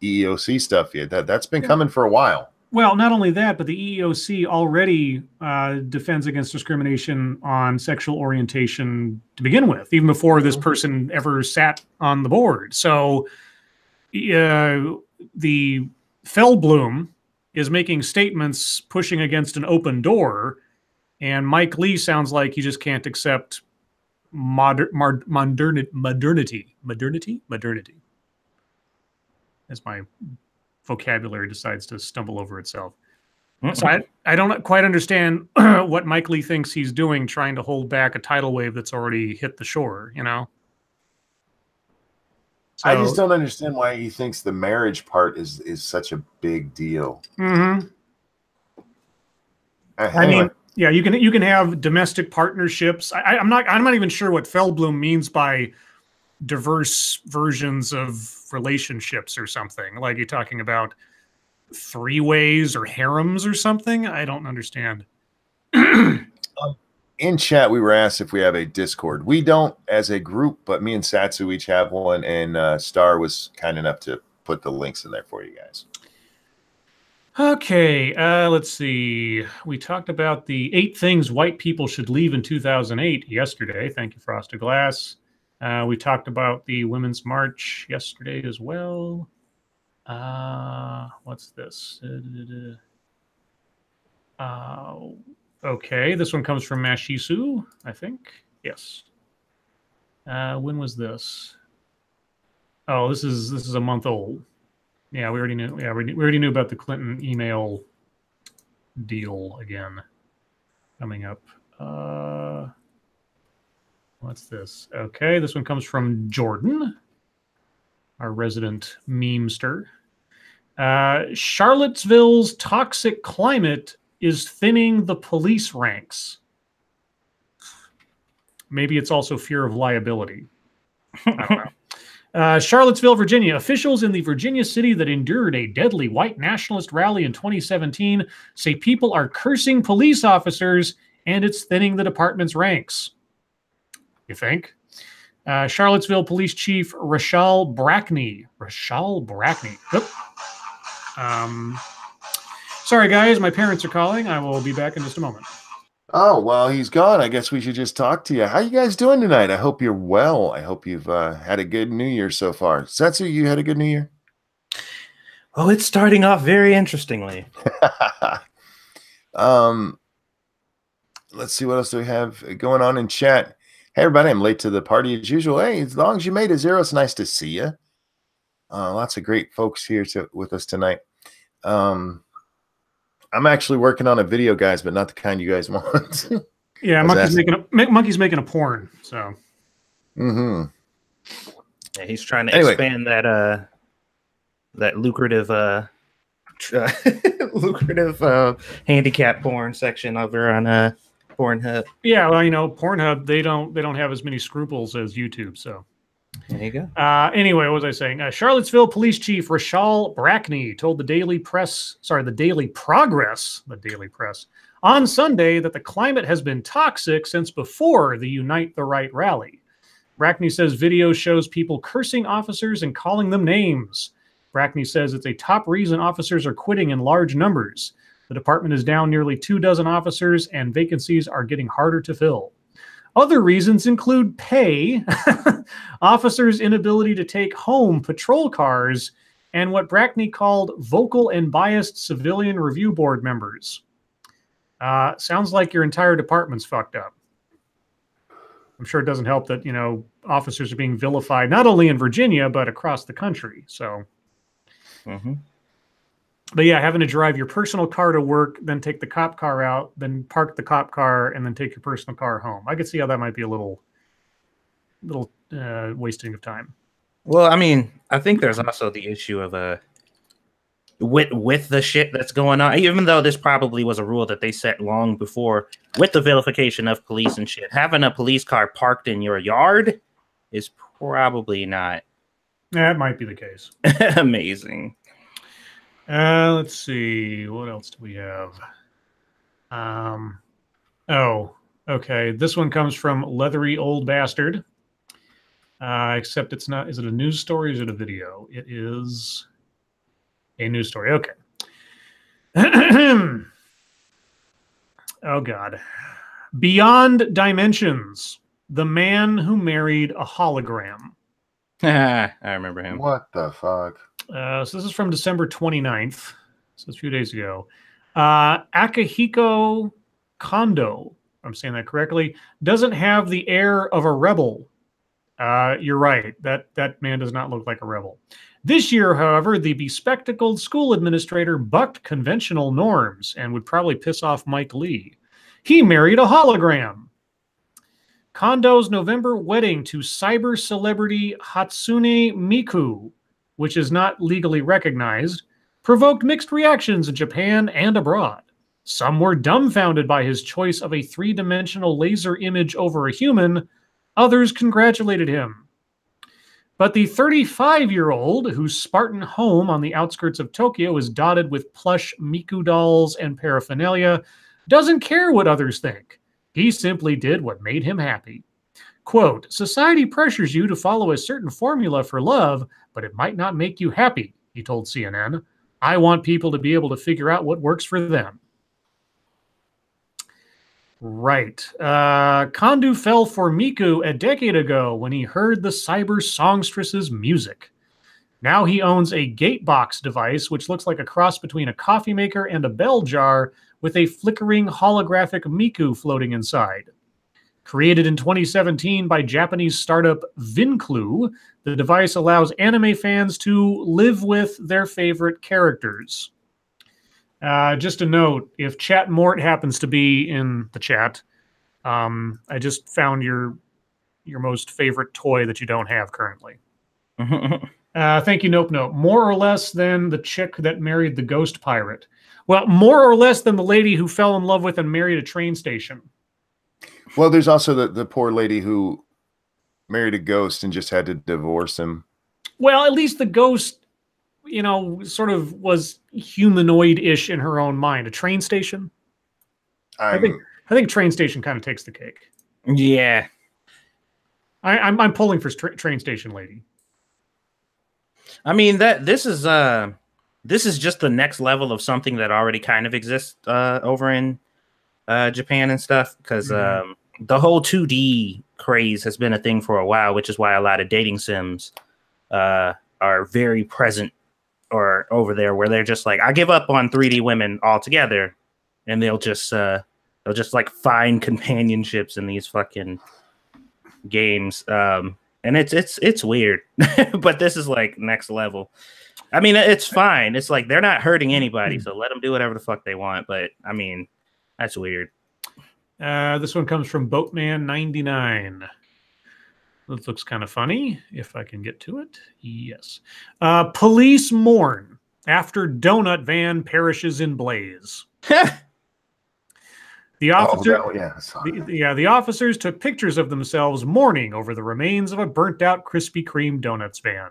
EEOC stuff, yeah, that's been coming for a while. Well, not only that, but the EEOC already defends against discrimination on sexual orientation to begin with, even before this person ever sat on the board. So the Feldblum is making statements pushing against an open door, and Mike Lee sounds like he just can't accept modernity. As my vocabulary decides to stumble over itself. So I don't quite understand what Mike Lee thinks he's doing, trying to hold back a tidal wave that's already hit the shore, you know? So, I just don't understand why he thinks the marriage part is such a big deal. Mm-hmm. Anyway. I mean, yeah, you can have domestic partnerships. I'm not even sure what Feldblum means by diverse versions of relationships or something. Like you're talking about three-ways or harems or something. I don't understand. In chat, we were asked if we have a Discord. We don't as a group, but me and Satsu each have one, and Star was kind enough to put the links in there for you guys. Okay, let's see. We talked about the 8 things white people should leave in 2008 yesterday. Thank you, Frosted Glass. We talked about the Women's March yesterday as well. What's this? Okay, this one comes from Mashisu, I think. Yes. When was this? Oh, this is a month old. Yeah, we already knew. Yeah, we already knew about the Clinton email deal again coming up. What's this? Okay, this one comes from Jordan, our resident memester. Charlottesville's toxic climate is thinning the police ranks. Maybe it's also fear of liability. I don't know. Charlottesville, Virginia. Officials in the Virginia city that endured a deadly white nationalist rally in 2017 say people are cursing police officers and it's thinning the department's ranks. You think? Charlottesville Police Chief Rachel Brackney. Oops. Sorry, guys. My parents are calling. I will be back in just a moment. Oh, well, he's gone. I guess we should just talk to you. How you guys doing tonight? I hope you're well. I hope you've had a good New Year so far. Satsu, you had a good New Year? Oh, it's starting off very interestingly. Let's see what else do we have going on in chat. Hey, everybody, I'm late to the party as usual. Hey, as long as you made it, Zero, it's nice to see you. Lots of great folks here with us tonight. I'm actually working on a video, guys, but not the kind you guys want. Yeah, Monkey's making a porn. So. Yeah, he's trying to expand that lucrative handicap porn section over on Pornhub. Yeah, well, Pornhub they don't have as many scruples as YouTube. So. There you go. Anyway, what was I saying? Charlottesville Police Chief Rachel Brackney told the Daily Progress on Sunday that the climate has been toxic since before the Unite the Right rally. Brackney says video shows people cursing officers and calling them names. Brackney says it's a top reason officers are quitting in large numbers. The department is down nearly 24 officers and vacancies are getting harder to fill. Other reasons include pay, officers' inability to take home patrol cars, and what Brackney called vocal and biased civilian review board members. Sounds like your entire department's fucked up. I'm sure it doesn't help that, officers are being vilified, not only in Virginia, but across the country. So, But yeah, having to drive your personal car to work, then take the cop car out, then park the cop car, and then take your personal car home. I could see how that might be a little wasting of time. Well, I mean, I think there's also the issue of with the shit that's going on, even though this probably was a rule that they set long before with the vilification of police and shit. Having a police car parked in your yard is probably not. That might be the case. Amazing. Let's see. What else do we have? Oh, okay. This one comes from Leathery Old Bastard. Except it's not. Is it a news story or is it a video? It is a news story. Okay. Oh, God. Beyond Dimensions. The man who married a hologram. I remember him. What the fuck? So this is from December 29th. So a few days ago. Akihiko Kondo, if I'm saying that correctly, doesn't have the air of a rebel. You're right. That man does not look like a rebel. This year, however, the bespectacled school administrator bucked conventional norms and would probably piss off Mike Lee. He married a hologram. Kondo's November wedding to cyber celebrity Hatsune Miku, which is not legally recognized, provoked mixed reactions in Japan and abroad. Some were dumbfounded by his choice of a three-dimensional laser image over a human. Others congratulated him. But the 35-year-old, whose Spartan home on the outskirts of Tokyo is dotted with plush Miku dolls and paraphernalia, doesn't care what others think. He simply did what made him happy. Quote, society pressures you to follow a certain formula for love, but it might not make you happy, he told CNN. I want people to be able to figure out what works for them. Right. Kondu fell for Miku a decade ago when he heard the cyber songstress's music. Now he owns a Gatebox device, which looks like a cross between a coffee maker and a bell jar with a flickering holographic Miku floating inside. Created in 2017 by Japanese startup Vinclu, the device allows anime fans to live with their favorite characters. Just a note, if Chat Mort happens to be in the chat, I just found your most favorite toy that you don't have currently. Thank you, Nope Nope. More or less than the chick that married the ghost pirate. Well, more or less than the lady who fell in love with and married a train station. Well, there's also the poor lady who married a ghost and just had to divorce him. Well, at least the ghost, you know, sort of was humanoid-ish in her own mind. A train station? I think train station kind of takes the cake. Yeah. I'm pulling for train station lady. I mean, this is just the next level of something that already kind of exists over in Japan and stuff, because the whole 2D craze has been a thing for a while, which is why a lot of dating sims are very present or over there, where they're just like, I give up on 3D women altogether, and they'll just like find companionships in these fucking games. And it's weird, but this is like next level. I mean, it's fine. It's like they're not hurting anybody, so let them do whatever the fuck they want. But I mean, that's weird. This one comes from Boatman99. This looks kind of funny, if I can get to it. Yes. Police mourn after donut van perishes in blaze. The officers took pictures of themselves mourning over the remains of a burnt-out Krispy Kreme donuts van.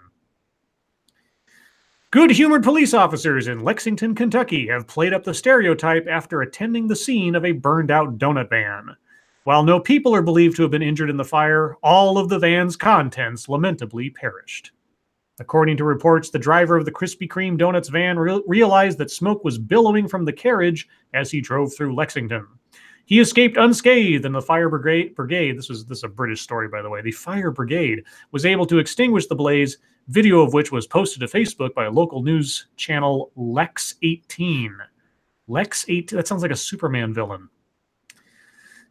Good-humored police officers in Lexington, Kentucky have played up the stereotype after attending the scene of a burned-out donut van. While no people are believed to have been injured in the fire, all of the van's contents lamentably perished. According to reports, the driver of the Krispy Kreme donuts van realized that smoke was billowing from the carriage as he drove through Lexington. He escaped unscathed, and the fire brigade, this is a British story, by the way, the fire brigade was able to extinguish the blaze, video of which was posted to Facebook by a local news channel, Lex18. Lex18, that sounds like a Superman villain.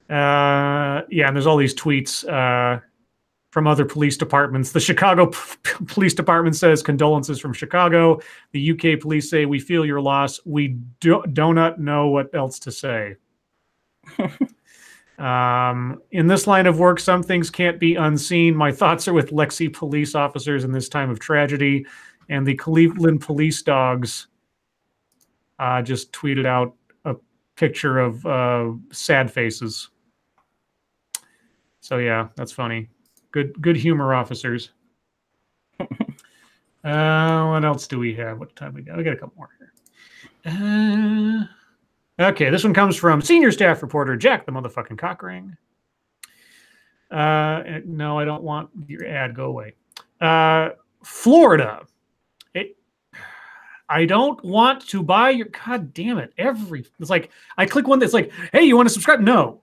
Yeah, and there's all these tweets from other police departments. The Chicago Police Department says, condolences from Chicago. The UK police say, we feel your loss. We do not know what else to say. In this line of work, some things can't be unseen. My thoughts are with Lexi police officers in this time of tragedy. And the Cleveland police dogs just tweeted out a picture of sad faces. So yeah, that's funny. Good humor, officers. What else do we have? What time we got? We got a couple more here. Okay, this one comes from senior staff reporter Jack the motherfucking Cockring. No, I don't want your ad. Go away. Florida. I don't want to buy your... God damn it. It's like, I click one that's like, hey, you want to subscribe? No.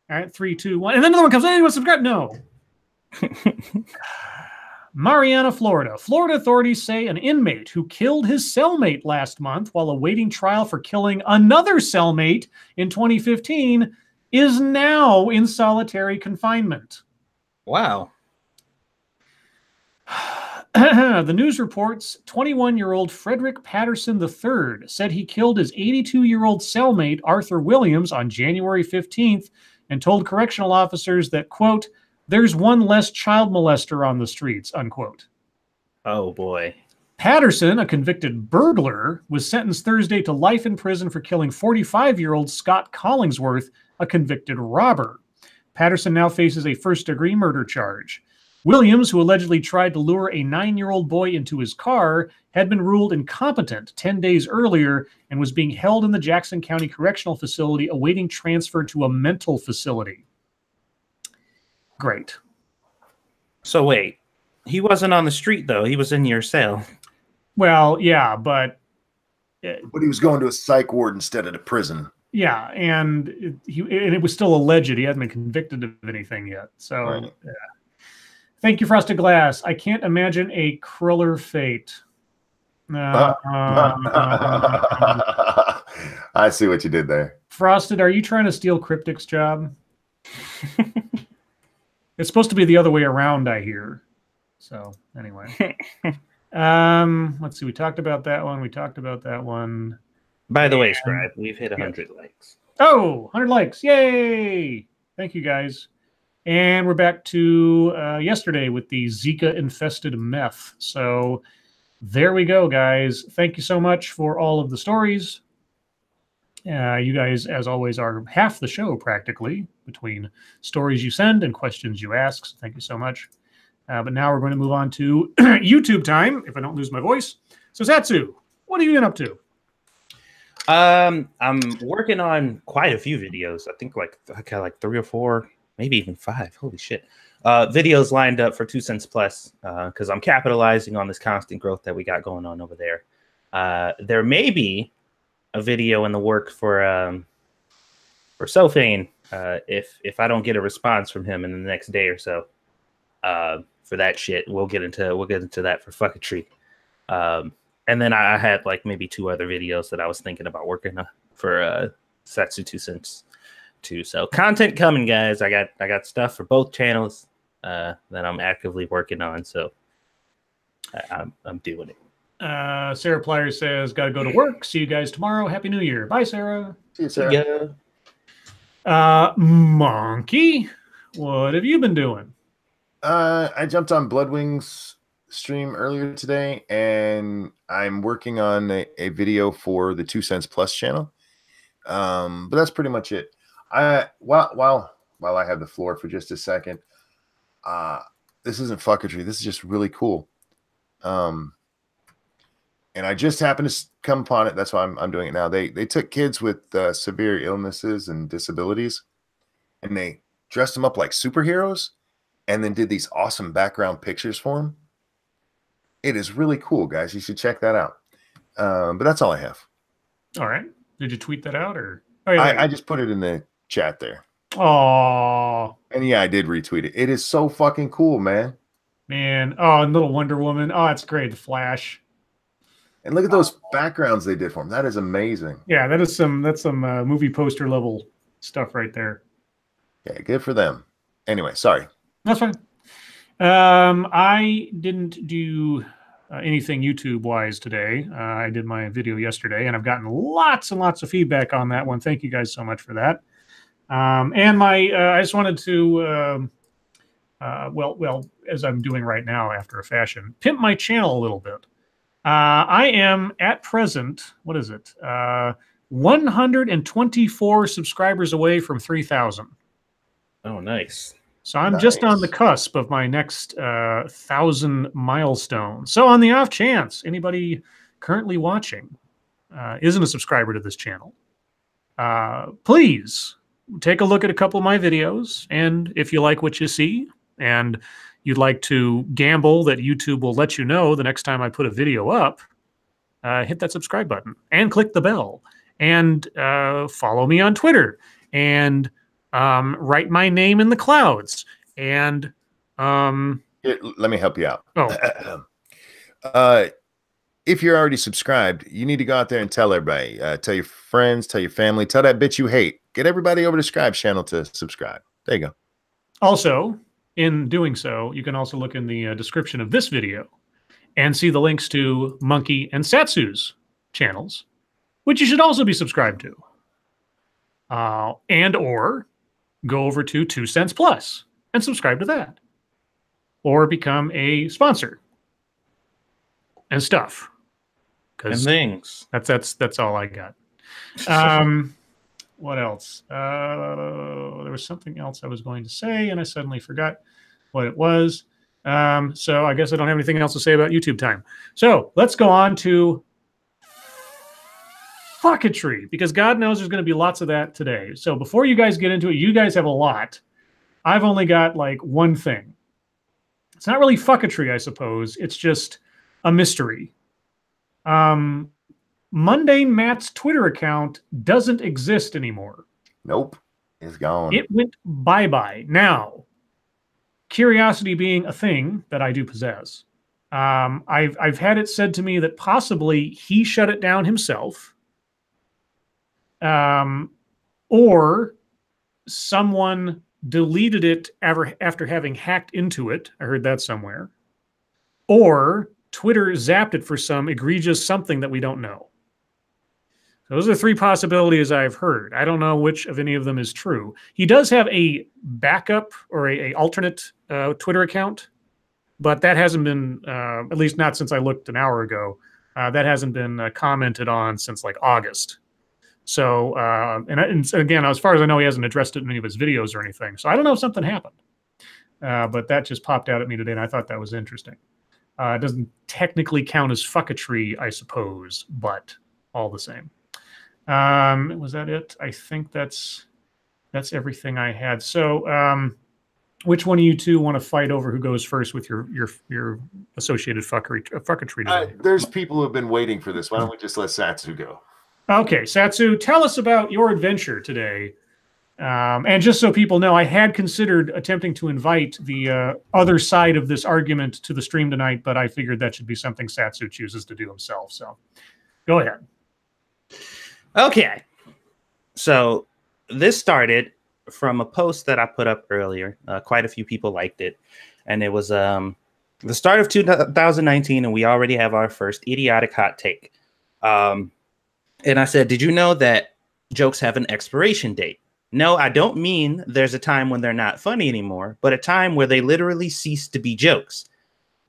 All right, 3, 2, 1. And then another one comes, hey, you want to subscribe? No. Mariana, Florida. Florida authorities say an inmate who killed his cellmate last month while awaiting trial for killing another cellmate in 2015 is now in solitary confinement. Wow. The news reports 21-year-old Frederick Patterson III said he killed his 82-year-old cellmate Arthur Williams on January 15th and told correctional officers that, quote, there's one less child molester on the streets, unquote. Oh, boy. Patterson, a convicted burglar, was sentenced Thursday to life in prison for killing 45-year-old Scott Collingsworth, a convicted robber. Patterson now faces a first-degree murder charge. Williams, who allegedly tried to lure a 9-year-old boy into his car, had been ruled incompetent 10 days earlier and was being held in the Jackson County Correctional Facility awaiting transfer to a mental facility. Great. So wait, he wasn't on the street though. He was in your cell. Well, yeah, but he was going to a psych ward instead of the prison. Yeah, and it was still alleged. He hadn't been convicted of anything yet. So, Right. Yeah. Thank you, Frosted Glass. I can't imagine a crueler fate. I see what you did there. Frosted, are you trying to steal Cryptic's job? It's supposed to be the other way around, I hear. So, anyway. Let's see. We talked about that one. We talked about that one. By the way, Scribe, we've hit 100 likes. Oh, 100 likes. Yay. Thank you, guys. And we're back to yesterday with the Zika-infested meth. So there we go, guys. Thank you so much for all of the stories. You guys, as always, are half the show, practically, between stories you send and questions you ask. So thank you so much. But now we're going to move on to YouTube time, if I don't lose my voice. So Satsu, what have you been up to? I'm working on quite a few videos. I think like 3 or 4, maybe even 5. Holy shit. Videos lined up for 2 cents plus because I'm capitalizing on this constant growth that we got going on over there. There may be a video in the work for Sophane if I don't get a response from him in the next day or so. For that shit, we'll get into that for fucketry. And then I had like maybe 2 other videos that I was thinking about working for Satsu 2 cents too. So content coming, guys. I got stuff for both channels that I'm actively working on. So I'm doing it. Sarah Plyer says, "Got to go to work. See you guys tomorrow. Happy New Year." Bye, Sarah. See you, Sarah. Monkey, what have you been doing? I jumped on Bloodwing's stream earlier today, and I'm working on a video for the 2 cents plus channel. But that's pretty much it. While I have the floor for just a second, this isn't fucketry. This is just really cool. And I just happened to come upon it. That's why I'm doing it now. They took kids with severe illnesses and disabilities, and they dressed them up like superheroes, and then did these awesome background pictures for them. It is really cool, guys. You should check that out. But that's all I have. All right. Did you tweet that out or? Oh, yeah, I just put it in the chat there. Oh. And yeah, I did retweet it. It is so fucking cool, man. Man. Oh, and little Wonder Woman. Oh, it's great. The Flash. And look at those backgrounds they did for him. That is amazing. Yeah, that's some movie poster level stuff right there. Yeah, good for them. Anyway, sorry. That's fine. I didn't do anything YouTube-wise today. I did my video yesterday, and I've gotten lots and lots of feedback on that one. Thank you guys so much for that. And I just wanted to, well, as I'm doing right now after a fashion, pimp my channel a little bit. I am at present, what is it? 124 subscribers away from 3,000. Oh, nice. So I'm just on the cusp of my next 1,000 milestone. So on the off chance anybody currently watching isn't a subscriber to this channel, please take a look at a couple of my videos. And if you like what you see and you'd like to gamble that YouTube will let you know the next time I put a video up, hit that subscribe button and click the bell and follow me on Twitter and write my name in the clouds. And let me help you out. Oh. If you're already subscribed, you need to go out there and tell everybody. Tell your friends, tell your family, tell that bitch you hate. Get everybody over to Scribe's channel to subscribe. There you go. Also, in doing so, you can also look in the description of this video and see the links to Monkey and Satsu's channels, which you should also be subscribed to. And or go over to 2 cents plus and subscribe to that, or become a sponsor and stuff. And things. That's all I got. What else? There was something else I was going to say, and I suddenly forgot what it was. So I guess I don't have anything else to say about YouTube time. So let's go on to fucketry, because God knows there's going to be lots of that today. So before you guys get into it, you guys have a lot. I've only got like one thing. It's not really fucketry, I suppose. It's just a mystery. Mundane Matt's Twitter account doesn't exist anymore. Nope. It's gone. It went bye-bye. Now, curiosity being a thing that I do possess, I've had it said to me that possibly he shut it down himself, or someone deleted it after having hacked into it. I heard that somewhere. Or Twitter zapped it for some egregious something that we don't know. Those are three possibilities I've heard. I don't know which of any of them is true. He does have a backup or a alternate Twitter account, but that hasn't been, at least not since I looked an hour ago, that hasn't been commented on since like August. So, and again, as far as I know, he hasn't addressed it in any of his videos or anything. So I don't know if something happened, but that just popped out at me today, and I thought that was interesting. It doesn't technically count as fucketry, I suppose, but all the same. Was that it? I think that's everything I had. So, which one of you two want to fight over who goes first with your associated fucketry today? There's people who have been waiting for this. Why don't we just let Satsu go? Okay, Satsu, tell us about your adventure today. And just so people know, I had considered attempting to invite the other side of this argument to the stream tonight, but I figured that should be something Satsu chooses to do himself. So go ahead. Okay. So this started from a post that I put up earlier. Quite a few people liked it. And it was the start of 2019, and we already have our first idiotic hot take. And I said, did you know that jokes have an expiration date? No, I don't mean there's a time when they're not funny anymore, but a time where they literally cease to be jokes.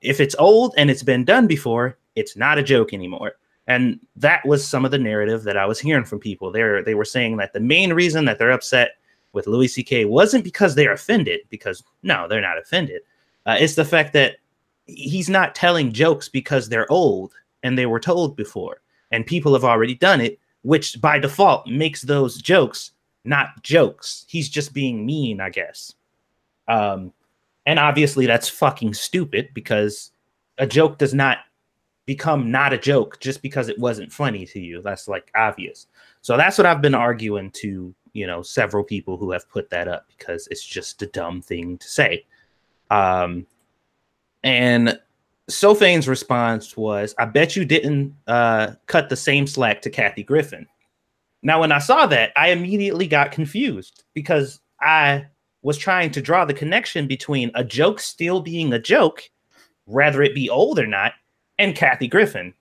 If it's old and it's been done before, it's not a joke anymore. And that was some of the narrative that I was hearing from people. They were saying that the main reason that they're upset with Louis C.K. wasn't because they're offended, because no, they're not offended. It's the fact that he's not telling jokes because they're old and they were told before, and people have already done it, which by default makes those jokes not jokes. He's just being mean, I guess. And obviously that's fucking stupid, because a joke does not become not a joke just because it wasn't funny to you. That's like obvious. So that's what I've been arguing to, several people who have put that up, because it's just a dumb thing to say. And Sophane's response was, I bet you didn't cut the same slack to Kathy Griffin. Now, when I saw that, I immediately got confused, because I was trying to draw the connection between a joke still being a joke, whether it be old or not, and Kathy Griffin,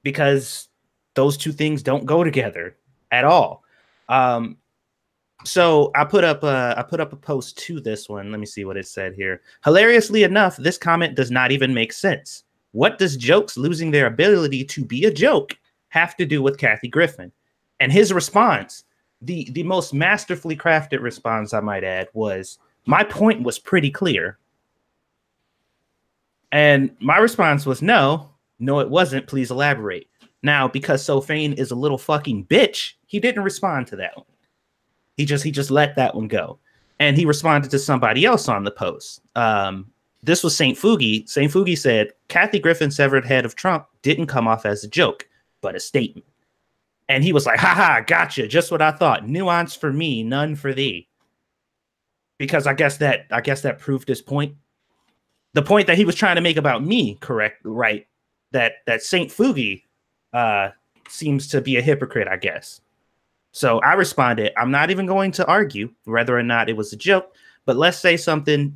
because those two things don't go together at all. So I put up a post to this one. Let me see what it said here. Hilariously enough, this comment does not even make sense. What does jokes losing their ability to be a joke have to do with Kathy Griffin? And his response, the most masterfully crafted response, I might add, was, my point was pretty clear. And my response was, no, it wasn't. Please elaborate. Now, because Sophane is a little fucking bitch, he didn't respond to that one. He just let that one go. And he responded to somebody else on the post. This was St. Fugi. St. Fugi said, Kathy Griffin's severed head of Trump didn't come off as a joke, but a statement. And he was like, haha, gotcha. Just what I thought. Nuance for me, none for thee. Because I guess that proved his point. The point that he was trying to make about me, correct, right? That St. Fugi seems to be a hypocrite, I guess. So I responded, I'm not even going to argue whether or not it was a joke, but let's say somebody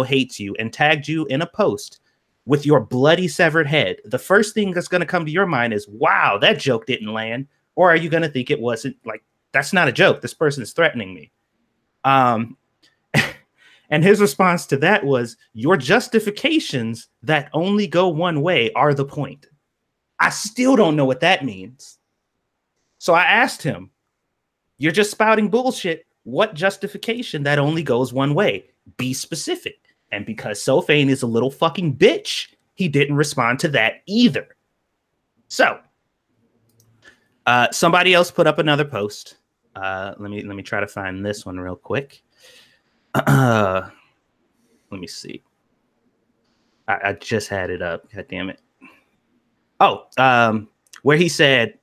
hates you and tagged you in a post with your bloody severed head. The first thing that's going to come to your mind is, wow, that joke didn't land. Or are you going to think it wasn't, like, that's not a joke. This person is threatening me. And his response to that was, your justifications that only go one way are the point. I still don't know what that means. So I asked him, you're just spouting bullshit. What justification that only goes one way? Be specific. And because Sophane is a little fucking bitch, he didn't respond to that either. So, somebody else put up another post. Let me try to find this one real quick. Let me see. I just had it up. God damn it. Oh, where I said,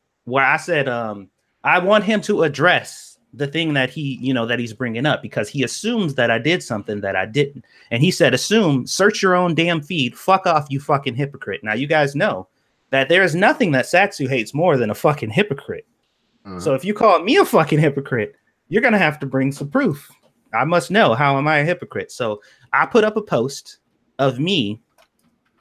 I want him to address the thing that that he's bringing up, because he assumes that I did something that I didn't. And he said, search your own damn feed. Fuck off, you fucking hypocrite. Now, you guys know that there is nothing that Satsu hates more than a fucking hypocrite. So if you call me a fucking hypocrite, you're going to have to bring some proof. I must know, how am I a hypocrite? So I put up a post of me,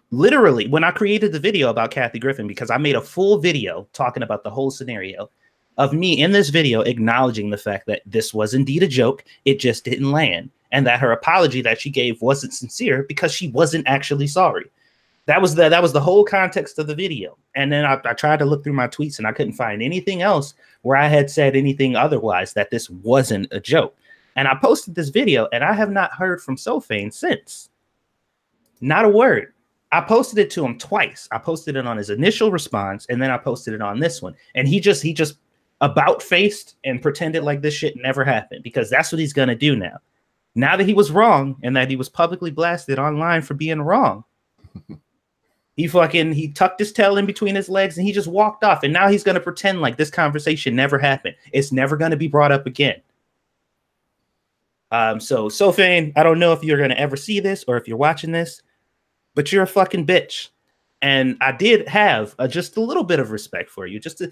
literally, when I created the video about Kathy Griffin, because I made a full video talking about the whole scenario, of me in this video acknowledging the fact that this was indeed a joke. It just didn't land. And that her apology that she gave wasn't sincere because she wasn't actually sorry. That was the whole context of the video. And then I tried to look through my tweets and I couldn't find anything else where I had said anything otherwise, that this wasn't a joke. And I posted this video and I have not heard from Sophane since. Not a word. I posted it to him twice. I posted it on his initial response and then I posted it on this one. And he just about faced and pretended like this shit never happened, because that's what he's going to do now. Now that he was wrong and that he was publicly blasted online for being wrong, he tucked his tail in between his legs and he just walked off. And now he's going to pretend like this conversation never happened. It's never going to be brought up again. So Sophane, I don't know if you're going to ever see this or if you're watching this, but you're a fucking bitch. And I did have just a little bit of respect for you, just a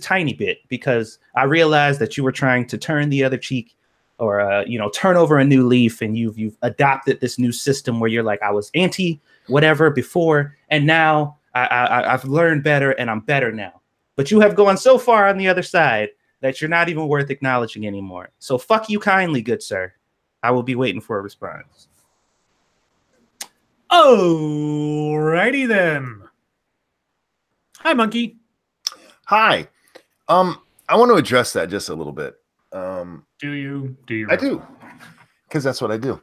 tiny bit, because I realized that you were trying to turn the other cheek, or turn over a new leaf, and you've adopted this new system where you're like, I was anti whatever before, and now I've learned better and I'm better now. But you have gone so far on the other side that you're not even worth acknowledging anymore. So fuck you kindly, good sir. I will be waiting for a response. Alrighty then. Hi, Monkey. Hi. I want to address that just a little bit. Do you? I do, because that's what I do.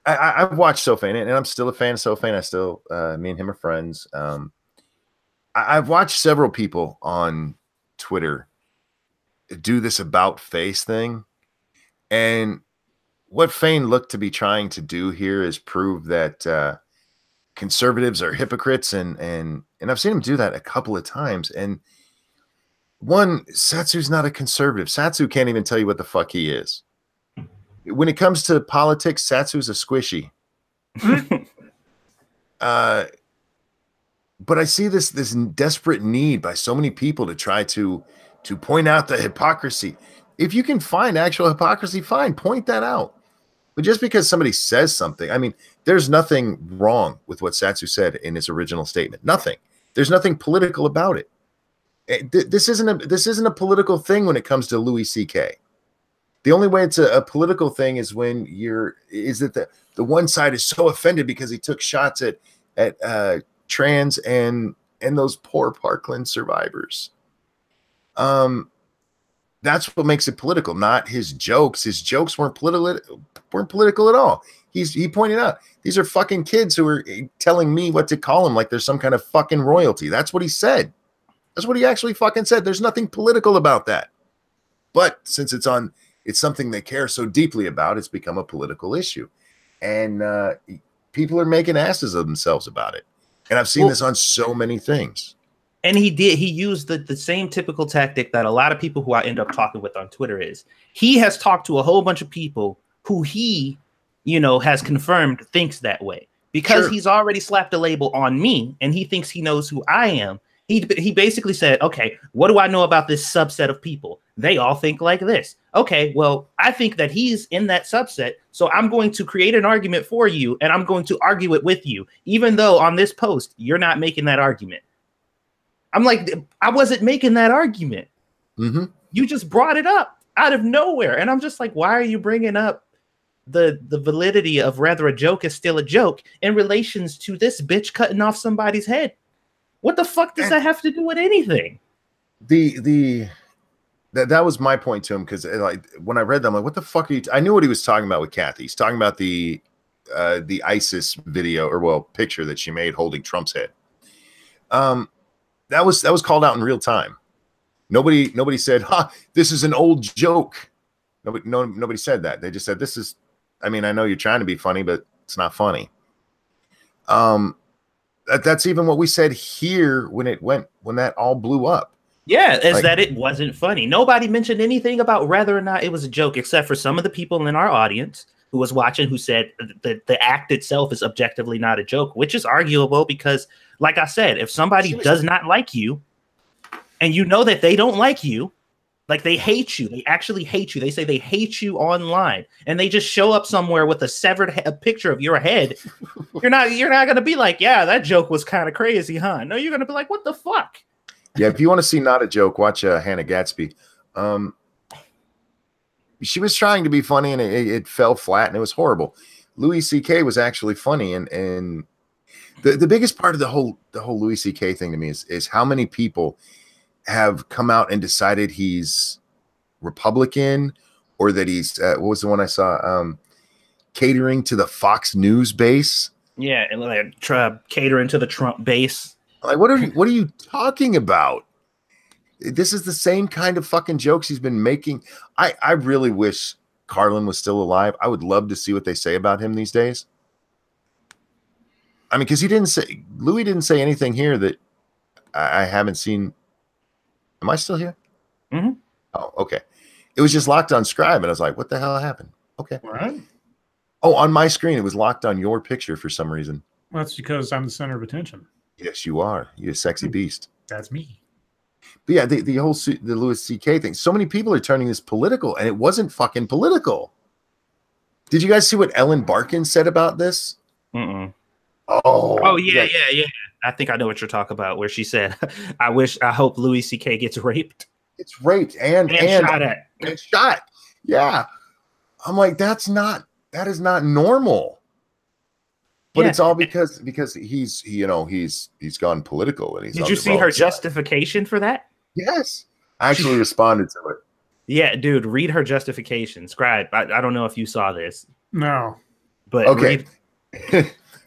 I've watched Sophane, and I'm still a fan of Sophane. I still, me and him are friends. I've watched several people on Twitter do this about face thing, and what Fane looked to be trying to do here is prove that conservatives are hypocrites, and I've seen him do that a couple of times. And one, Satsu's not a conservative. Satsu can't even tell you what the fuck he is. When it comes to politics, Satsu's a squishy. But I see this desperate need by so many people to try to point out the hypocrisy. If you can find actual hypocrisy, fine, point that out. But just because somebody says something, I mean, there's nothing wrong with what Satsu said in his original statement. Nothing. There's nothing political about it. This isn't a political thing when it comes to Louis C.K. The only way it's a political thing is when the one side is so offended because he took shots at trans and those poor Parkland survivors. That's what makes it political, not his jokes. His jokes weren't political at all. He pointed out, these are fucking kids who are telling me what to call him like there's some kind of fucking royalty. That's what he said. That's what he actually fucking said. There's nothing political about that. But since it's something they care so deeply about, it's become a political issue. And people are making asses of themselves about it. And I've seen this on so many things. And he used the same typical tactic that a lot of people who I end up talking with on Twitter is. He has talked to a whole bunch of people who he, has confirmed thinks that way. Because he's already slapped a label on me and he thinks he knows who I am. He basically said, okay, what do I know about this subset of people? They all think like this. Okay, well, I think that he's in that subset, so I'm going to create an argument for you, and I'm going to argue it with you, even though on this post, you're not making that argument. I'm like, I wasn't making that argument. Mm-hmm. You just brought it up out of nowhere, and I'm just like, why are you bringing up the validity of whether a joke is still a joke in relations to this bitch cutting off somebody's head? What the fuck does that have to do with anything? That was my point to him, because like when I read them, like, what the fuck are you? I knew what he was talking about with Kathy. He's talking about the ISIS video, or well, picture that she made holding Trump's head. That was called out in real time. Nobody said, "Ha, this is an old joke." Nobody said that. They just said, "This is." I mean, I know you're trying to be funny, but it's not funny. That's even what we said here when that all blew up. Yeah, is that it wasn't funny. Nobody mentioned anything about whether or not it was a joke, except for some of the people in our audience who was watching, who said that the act itself is objectively not a joke, which is arguable because, like I said, if somebody does not like you and you know that they don't like you, like they hate you, they actually hate you, they say they hate you online, and they just show up somewhere with a severed picture of your head, you're not going to be like, yeah, that joke was kind of crazy, huh? No, you're going to be like, what the fuck? Yeah, if you want to see not a joke, watch Hannah Gatsby. She was trying to be funny, and it fell flat, and it was horrible. Louis C.K. was actually funny, and the biggest part of the whole Louis C.K. thing to me is how many people have come out and decided he's Republican, or that he's what was the one I saw, catering to the Fox News base. Yeah, and like catering to the Trump base. Like, what are you talking about? This is the same kind of fucking jokes he's been making. I really wish Carlin was still alive. I would love to see what they say about him these days. I mean, because Louis didn't say anything here that I haven't seen. Am I still here? Mm-hmm. Oh, okay. It was just locked on Scribe, and I was like, what the hell happened? Okay. What? Oh, on my screen, it was locked on your picture for some reason. Well, that's because I'm the center of attention. Yes, you are. You're a sexy beast. That's me. But yeah, the whole the Louis C.K. thing. So many people are turning this political, and it wasn't fucking political. Did you guys see what Ellen Barkin said about this? Mm-mm. Oh, yeah. I think I know what you're talking about. Where she said, I hope Louis C.K. gets raped. It's raped and shot at. And shot. Yeah. I'm like, that is not normal. But it's all because he's gone political, and he's. Did you see her justification for that? Yes, I actually responded to it. Yeah, dude, read her justification. Scribe. I don't know if you saw this. No, but okay.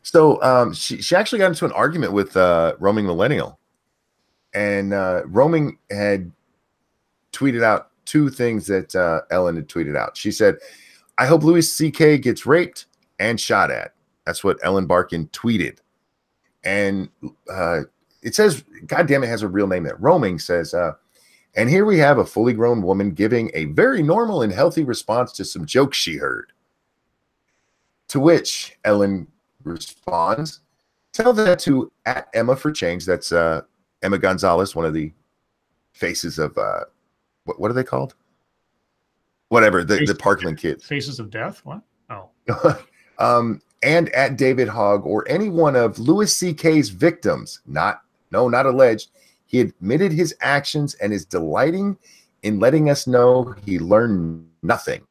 So she actually got into an argument with Roaming Millennial, and Roaming had tweeted out two things that Ellen had tweeted out. She said, "I hope Louis C.K. gets raped and shot at." That's what Ellen Barkin tweeted. And it says, God damn, it has a real name there. Roaming says, and here we have a fully grown woman giving a very normal and healthy response to some jokes she heard. To which Ellen responds, tell that to @Emma for Change. That's Emma Gonzalez, one of the faces of, what are they called? Whatever, the Parkland kids. Faces of Death? What? Oh. And @David Hogg, or any one of Louis C.K.'s victims, not alleged. He admitted his actions and is delighting in letting us know he learned nothing.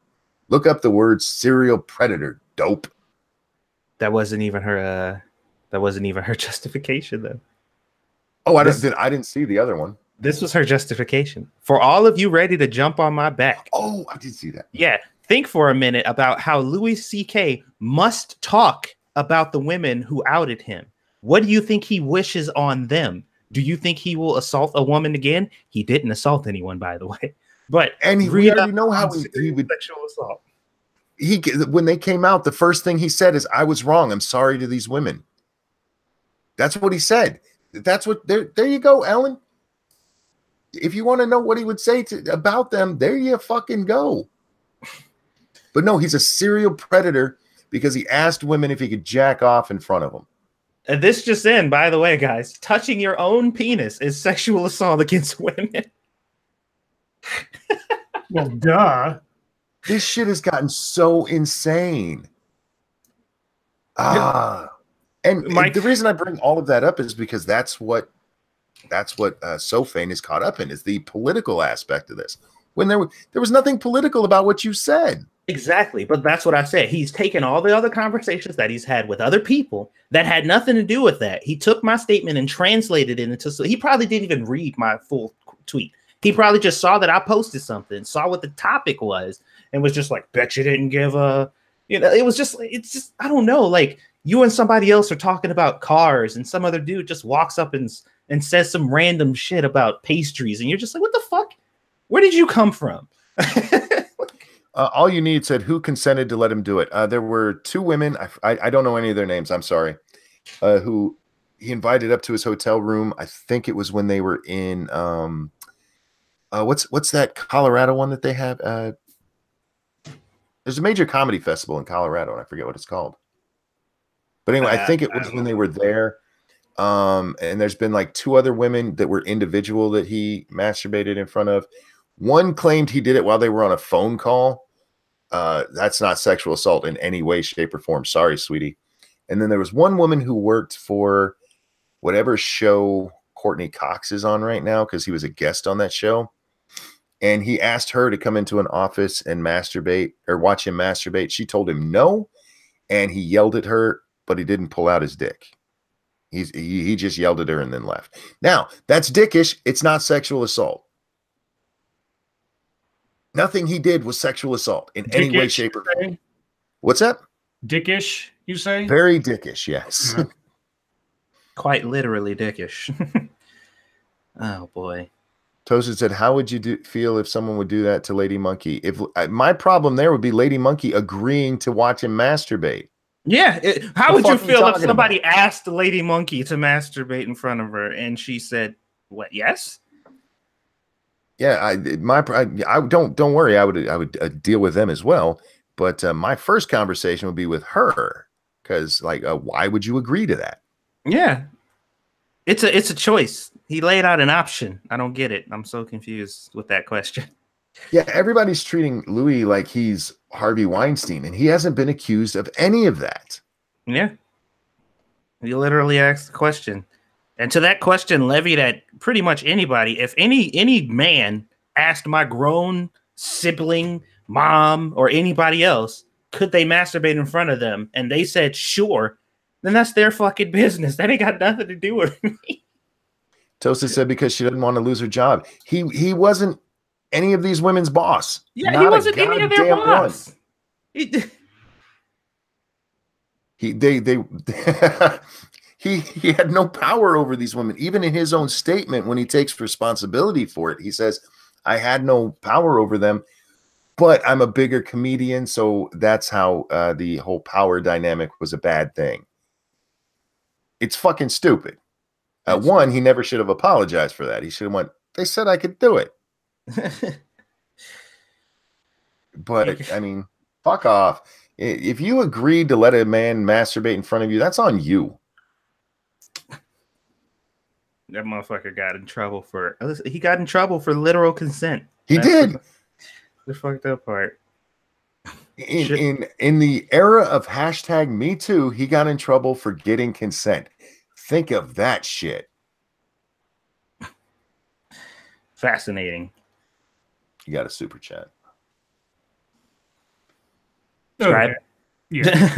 Look up the word serial predator, dope. That wasn't even her justification, though. Oh, I didn't see the other one. This was her justification. For all of you ready to jump on my back. Oh, I did see that. Yeah. Think for a minute about how Louis C.K. must talk about the women who outed him. What do you think he wishes on them? Do you think he will assault a woman again? He didn't assault anyone, by the way. But we already know how he would sexual assault. When they came out, the first thing he said is, "I was wrong. I'm sorry to these women." That's what he said. That's what. There you go, Ellen. If you want to know what he would say about them, there you fucking go. But no, he's a serial predator because he asked women if he could jack off in front of them. And this just in, by the way, guys, touching your own penis is sexual assault against women. Well, duh. This shit has gotten so insane. And the reason I bring all of that up is because that's what Sofane is caught up in, is the political aspect of this. When there was nothing political about what you said. Exactly. But that's what I said. He's taken all the other conversations that he's had with other people that had nothing to do with that. He took my statement and translated it into, so he probably didn't even read my full tweet. He probably just saw that I posted something, saw what the topic was, and was just like, bet you didn't give a, it's just, I don't know. Like you and somebody else are talking about cars and some other dude just walks up and says some random shit about pastries. And you're just like, what the fuck? Where did you come from? All you need said, who consented to let him do it? There were 2 women. I don't know any of their names. I'm sorry. Who he invited up to his hotel room. I think it was when they were in, what's that Colorado one that they have? There's a major comedy festival in Colorado, and I forget what it's called. But anyway, I think it was when they were there. And there's been like 2 other women that were individual that he masturbated in front of. One claimed he did it while they were on a phone call. That's not sexual assault in any way, shape, or form. Sorry, sweetie. And then there was one woman who worked for whatever show Courtney Cox is on right now, because he was a guest on that show. And he asked her to come into an office and masturbate or watch him masturbate. She told him no, and he yelled at her, but he didn't pull out his dick. He just yelled at her and then left. Now, that's dickish. It's not sexual assault. Nothing he did was sexual assault in any way, shape, or form. What's that? Dickish, you say? Very dickish, yes. Quite literally dickish. Oh, boy. Toasted said, how would you feel if someone would do that to Lady Monkey? If my problem there would be Lady Monkey agreeing to watch him masturbate. Yeah. How would you feel if somebody asked Lady Monkey to masturbate in front of her and she said, what, yes? Yeah, I don't worry. I would deal with them as well. But my first conversation would be with her, because like, why would you agree to that? Yeah, it's a choice. He laid out an option. I don't get it. I'm so confused with that question. Yeah, everybody's treating Louis like he's Harvey Weinstein, and he hasn't been accused of any of that. Yeah, he literally asked the question. And to that question levied at pretty much anybody, if any man asked my grown sibling, mom, or anybody else, could they masturbate in front of them, and they said sure, then that's their fucking business. That ain't got nothing to do with me. Toasted said because she didn't want to lose her job. He wasn't any of these women's boss. Yeah, he wasn't any of their boss. He had no power over these women. Even in his own statement, when he takes responsibility for it, he says, I had no power over them, but I'm a bigger comedian. So that's how the whole power dynamic was a bad thing. It's fucking stupid. One, he never should have apologized for that. He should have went, they said I could do it. But I mean, fuck off. If you agreed to let a man masturbate in front of you, that's on you. That motherfucker got in trouble for literal consent. He did. The fucked up part. In the era of hashtag Me Too, he got in trouble for getting consent. Think of that shit. Fascinating. You got a super chat. Scribe? Yeah.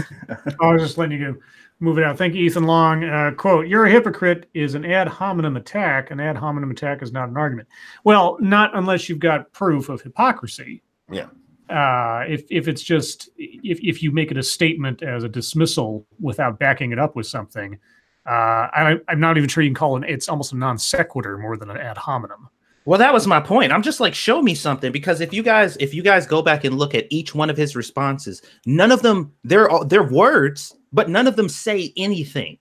I was just letting you go. Move it out. Thank you, Ethan Long. Quote, you're a hypocrite is an ad hominem attack. An ad hominem attack is not an argument. Well, not unless you've got proof of hypocrisy. Yeah. If it's just, if you make it a statement as a dismissal without backing it up with something, I'm not even sure you can call it, it's almost a non sequitur more than an ad hominem. Well, that was my point. I'm just like, show me something, because if you guys go back and look at each one of his responses, none of them, they're words, but none of them say anything.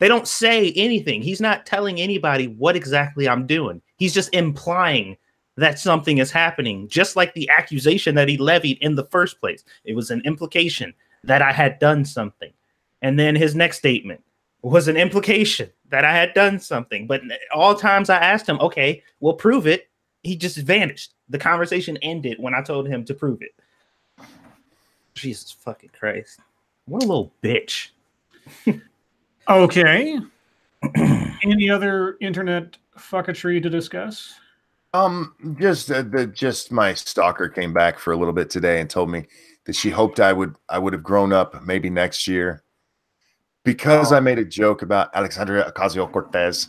They don't say anything. He's not telling anybody what exactly I'm doing. He's just implying that something is happening, just like the accusation that he levied in the first place. It was an implication that I had done something. And then his next statement was an implication that I had done something. But all times I asked him, okay, well, prove it. He just vanished. The conversation ended when I told him to prove it. Jesus fucking Christ. What a little bitch. Okay. Any other internet fucketry to discuss? Just my stalker came back for a little bit today and told me that she hoped I would have grown up maybe next year, because I made a joke about Alexandria Ocasio-Cortez.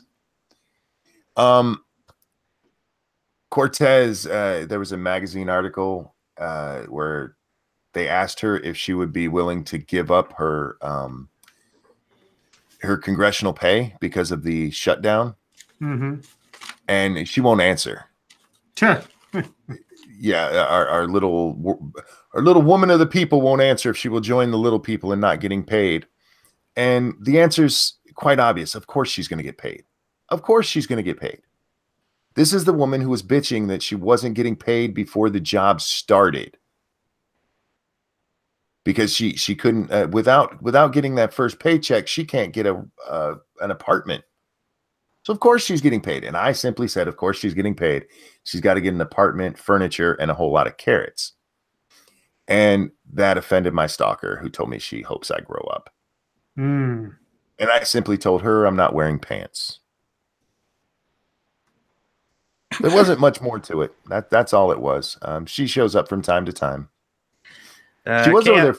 Cortez, there was a magazine article where they asked her if she would be willing to give up her congressional pay because of the shutdown, and she won't answer. Yeah, our little woman of the people won't answer if she will join the little people in not getting paid. And the answer's quite obvious. Of course she's going to get paid. Of course she's going to get paid. This is the woman who was bitching that she wasn't getting paid before the job started. Because she couldn't without getting that first paycheck, she can't get an apartment. So of course she's getting paid. And I simply said, of course she's getting paid. She's got to get an apartment, furniture, and a whole lot of carrots. And that offended my stalker, who told me she hopes I grow up. And I simply told her I'm not wearing pants. There wasn't much more to it. That's all it was. She shows up from time to time. She was over there.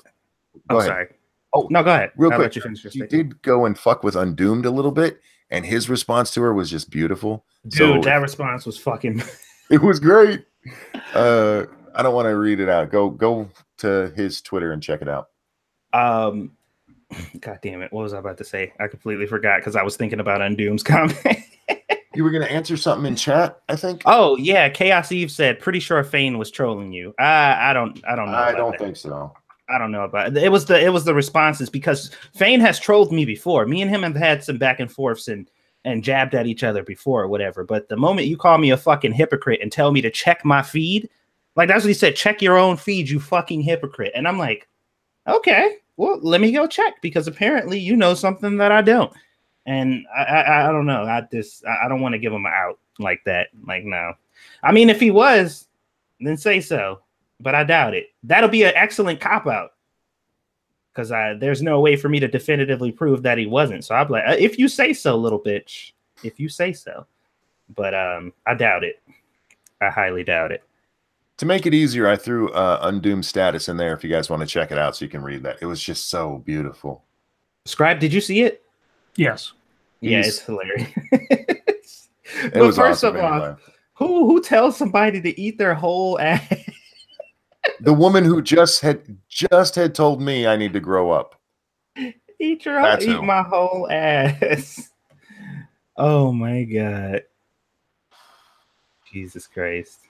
I'm sorry. Oh, no, go ahead. Real quick. She did go and fuck with Undoomed a little bit, and his response to her was just beautiful. Dude, that response was fucking... It was great. I don't want to read it out. Go to his Twitter and check it out. God damn it. What was I about to say? I completely forgot because I was thinking about Undoomed's comment. You were going to answer something in chat, I think. Oh, yeah. Chaos Eve said, pretty sure Fane was trolling you. I don't know. I don't think so. I don't know about it. It was the responses, because Fane has trolled me before. Me and him have had some back and forths and jabbed at each other before or whatever. But the moment you call me a fucking hypocrite and tell me to check my feed, like that's what he said, check your own feed, you fucking hypocrite. And I'm like, okay, well, let me go check, because apparently you know something that I don't. And I don't know. I don't want to give him an out like that. Like, no. I mean, if he was, then say so. But I doubt it. That'll be an excellent cop-out. Because there's no way for me to definitively prove that he wasn't. So I'm like, if you say so, little bitch. If you say so. But I doubt it. I highly doubt it. To make it easier, I threw Undoomed status in there if you guys want to check it out so you can read that. It was just so beautiful. Scribe, did you see it? Yes. Yeah, it's hilarious. But first of all, who tells somebody to eat their whole ass? The woman who just had told me I need to grow up. Eat my whole ass. Oh my God. Jesus Christ.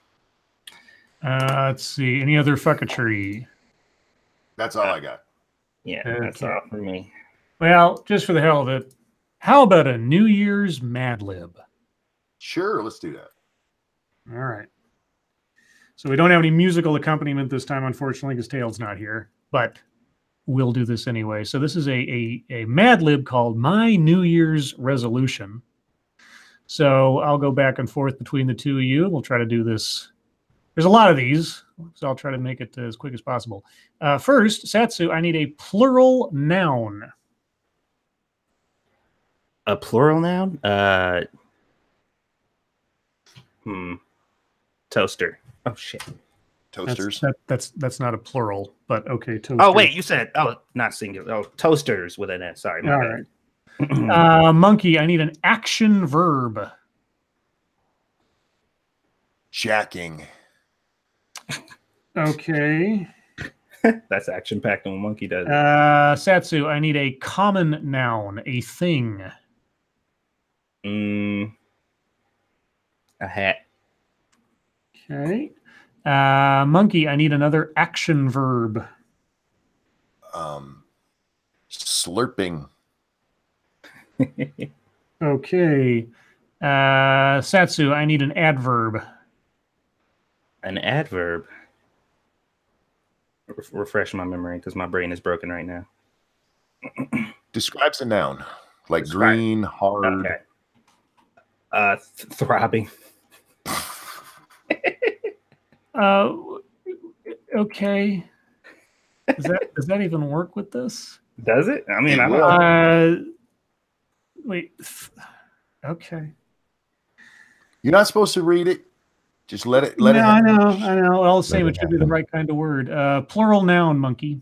Let's see. Any other fucketry? That's all I got. Yeah, that's all for me. Well, just for the hell of it, how about a New Year's Mad Lib? Sure, let's do that. All right. So we don't have any musical accompaniment this time, unfortunately, because Tail's not here. But we'll do this anyway. So this is a Mad Lib called My New Year's Resolution. So I'll go back and forth between the two of you. We'll try to do this. There's a lot of these, so I'll try to make it as quick as possible. First, Satsu, I need a plural noun. A plural noun? Toaster. Oh shit. Toasters. That's not a plural, but okay. Toaster. Oh wait, you said not singular. Oh, toasters with an S. Sorry. All right. Monkey, I need an action verb. Jacking. Okay. That's action packed when Monkey does it. Satsu, I need a common noun, a thing. A hat. Okay. Monkey, I need another action verb. Slurping. Okay. Satsu, I need an adverb. An adverb? Refresh my memory, because my brain is broken right now. Describes a noun. Like green, hard. Okay. Throbbing. Okay. Does that even work with this? Does it? I mean, I don't know. Wait. Okay. You're not supposed to read it. Just let it. I know. All the same, it should be the right kind of word. Plural noun, Monkey.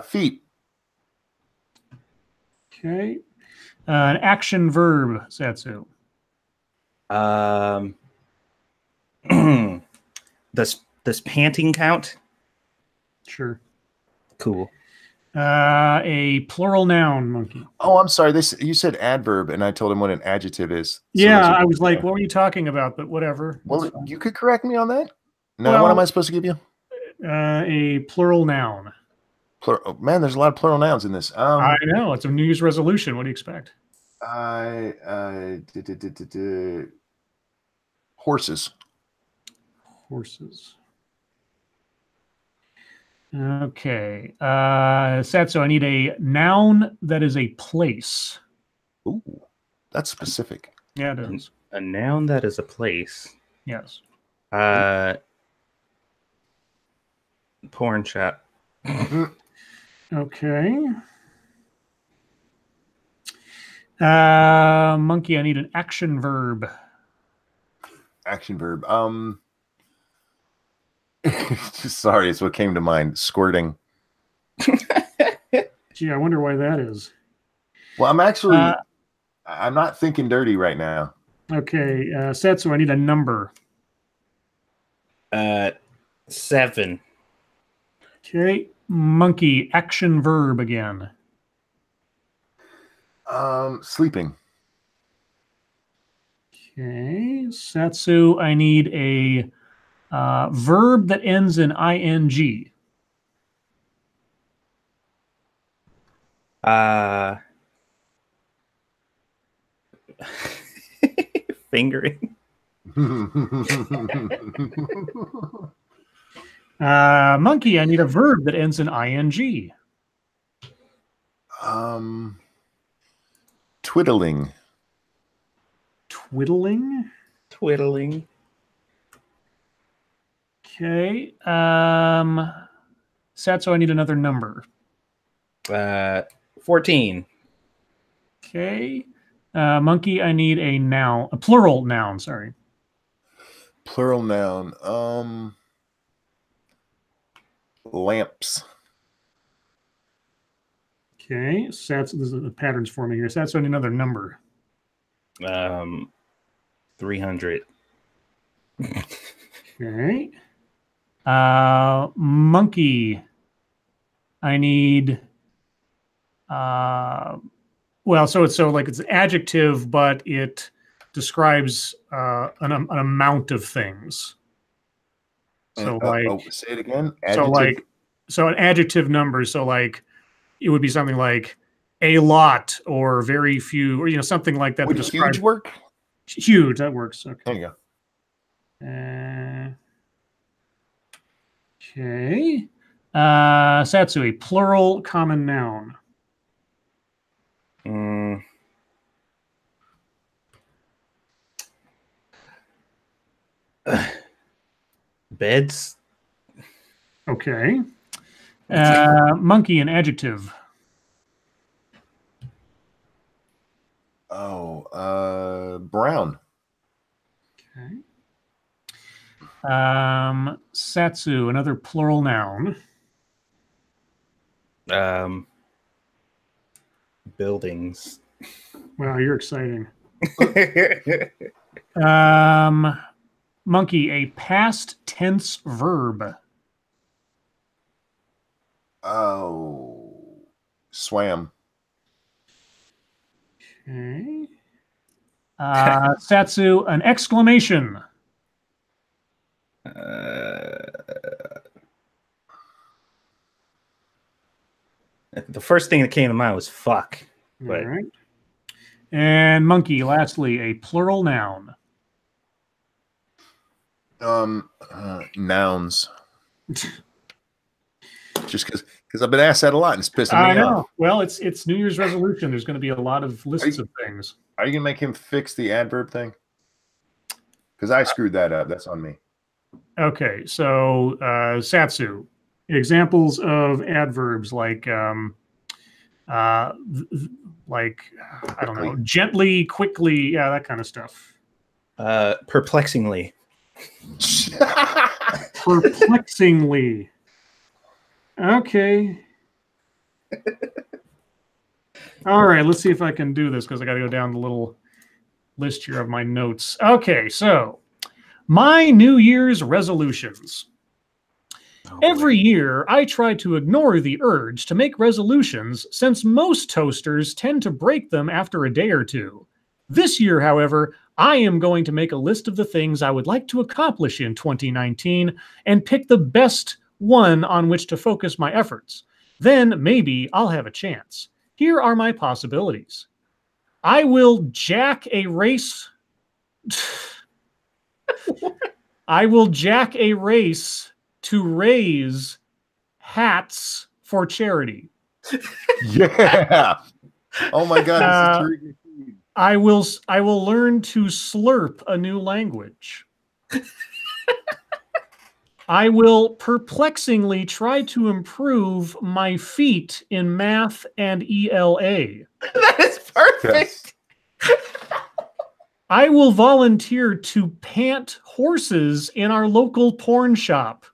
Feet. Okay. An action verb, Satsu. Does panting count? Sure. Cool. A plural noun, Monkey. Oh, I'm sorry. You said adverb, and I told him what an adjective is. Yeah, I was like, what were you talking about? But whatever. Well, you could correct me on that. No, well, what am I supposed to give you? A plural noun. Oh, man, there's a lot of plural nouns in this. I know. It's a New Year's resolution. What do you expect? Horses. Horses. Okay. Satsu, I need a noun that is a place. Ooh, that's specific. Yeah, it is. A noun that is a place. Yes. Porn shop. Okay. Monkey, I need an action verb. Action verb. Sorry, it's what came to mind. Squirting. Gee, I wonder why that is. Well, I'm not thinking dirty right now. Okay, Satsu, I need a number. 7. Okay, Monkey, action verb again. Sleeping. Okay, Satsu, I need a verb that ends in ing. Fingering. Monkey, I need a verb that ends in ing. Twiddling. Twiddling. Twiddling. Okay. Satsu, I need another number. 14. Okay. Monkey, I need a noun, a plural noun, sorry. Plural noun. Lamps. Okay. Satsu, this is the patterns forming here. Satsu, I need another number. 300. Okay. Monkey, I need well, so it's an adjective, but it describes an amount of things. So say it again. Adjective. So an adjective number. So like it would be something like a lot or very few, or something like that. Would huge work? Huge, that works. Okay. There you go. Okay. Satsu, a plural common noun. Beds. Okay. Monkey, an adjective. Brown. Okay. Satsu, another plural noun. Buildings. Wow, you're exciting. Monkey, a past tense verb. Swam. Okay. Satsu, an exclamation. The first thing that came to mind was fuck. But... All right. And Monkey, lastly, a plural noun. Nouns. Just because I've been asked that a lot and it's pissing me off. Well, it's New Year's resolution. There's going to be a lot of lists of things. Are you going to make him fix the adverb thing? Because I screwed that up. That's on me. Okay, so Satsu, examples of adverbs like I don't know, gently, quickly, yeah, that kind of stuff. Perplexingly. Perplexingly. Okay. All right, let's see if I can do this because I got to go down the little list here of my notes. Okay, so My New Year's resolutions. Oh, Every year, I try to ignore the urge to make resolutions since most toasters tend to break them after a day or two. This year, however, I am going to make a list of the things I would like to accomplish in 2019 and pick the best one on which to focus my efforts. Then maybe I'll have a chance. Here are my possibilities. I will jack a race. I will jack a race to raise hats for charity. Yeah. Oh my God, this is terrific. I will learn to slurp a new language. I will perplexingly try to improve my feat in math and ELA. That is perfect. Yes. I will volunteer to pant horses in our local porn shop.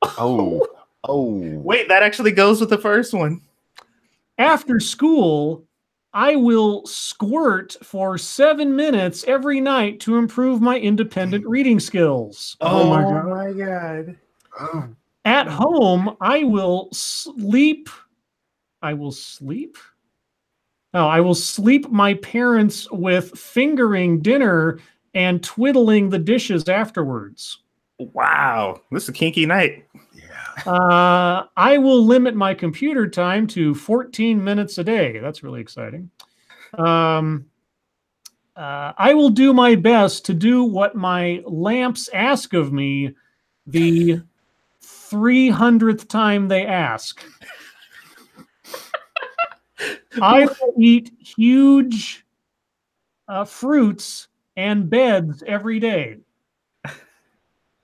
Oh. Wait, that actually goes with the first one. After school, I will squirt for 7 minutes every night to improve my independent reading skills. Oh my God. Oh. At home, I will sleep. I will sleep my parents with fingering dinner and twiddling the dishes afterwards. Wow, this is a kinky night. I will limit my computer time to 14 minutes a day. That's really exciting. I will do my best to do what my lamps ask of me the 300th time they ask. I will eat huge fruits and beds every day.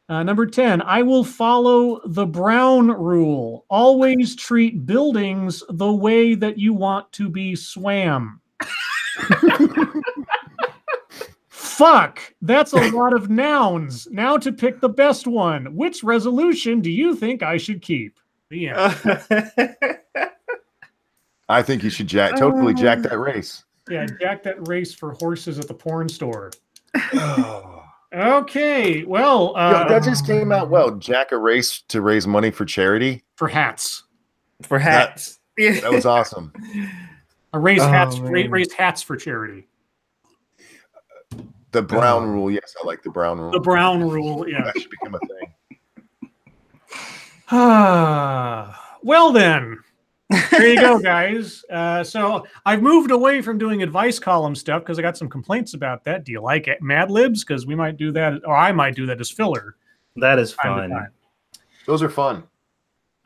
Number 10, I will follow the Brown rule. Always treat buildings the way that you want to be swam. Fuck, that's a lot of nouns. Now to pick the best one. Which resolution do you think I should keep? The end. I think you should totally jack that race. Yeah, jack that race for horses at the porn store. Oh. Okay, well, Yo, that just came out well. Jack a race to raise money for charity. For hats. For hats. That was awesome. Raise hats for charity. The Brown rule, yes, I like the Brown rule. The Brown rule, yeah. That should become a thing. Well then, there you go, guys. So I've moved away from doing advice column stuff because I got some complaints about that. Do you like it, Mad Libs? Because we might do that, or I might do that as filler. That is fun. Those are fun.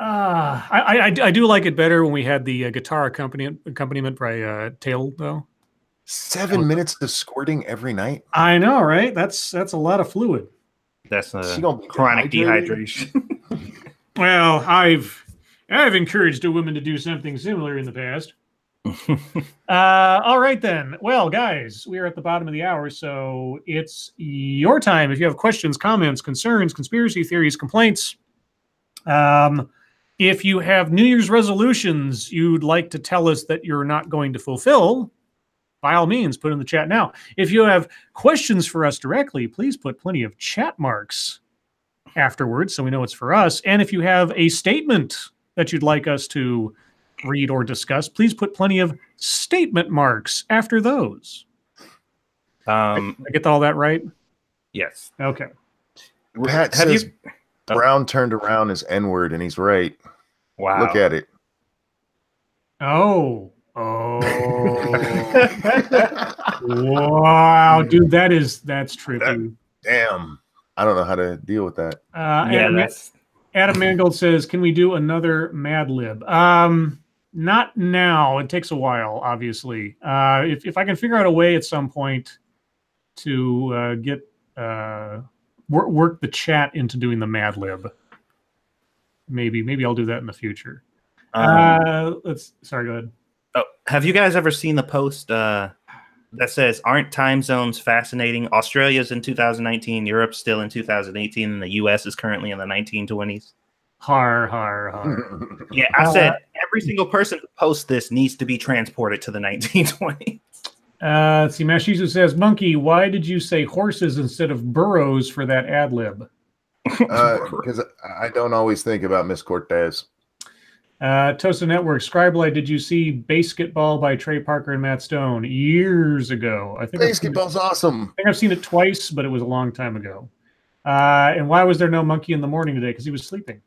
I do like it better when we had the guitar accompaniment by Tail, though. 7 minutes of squirting every night. I know, right? That's a lot of fluid. That's chronic dehydration. Well, I've encouraged a woman to do something similar in the past. All right, then. Well, guys, we are at the bottom of the hour, so it's your time. If you have questions, comments, concerns, conspiracy theories, complaints, if you have New Year's resolutions you'd like to tell us that you're not going to fulfill, by all means, put in the chat now. If you have questions for us directly, please put plenty of chat marks afterwards so we know it's for us. And if you have a statement that you'd like us to read or discuss, please put plenty of statement marks after those. I get all that right? Yes. Okay. Pat says Brown turned around his N-word, and he's right. Wow. Look at it. Oh. Wow, dude, that's trippy. Damn. I don't know how to deal with that. Adam Mangold says, can we do another Mad Lib? Not now. It takes a while, obviously. If I can figure out a way at some point to get work the chat into doing the Mad Lib, maybe I'll do that in the future. Sorry, go ahead. Oh, have you guys ever seen the post that says, aren't time zones fascinating? Australia's in 2019, Europe's still in 2018, and the US is currently in the 1920s. Har. Yeah, I said every single person who posts this needs to be transported to the 1920s. Let's see. Mashizu says, Monkey, why did you say horses instead of burros for that ad lib? Because I don't always think about Miss Cortez. Tosa Network, Scribe, did you see Basketball by Trey Parker and Matt Stone years ago? I think Basketball's awesome. I think I've seen it twice, but it was a long time ago. And why was there no Monkey in the morning today? Because he was sleeping.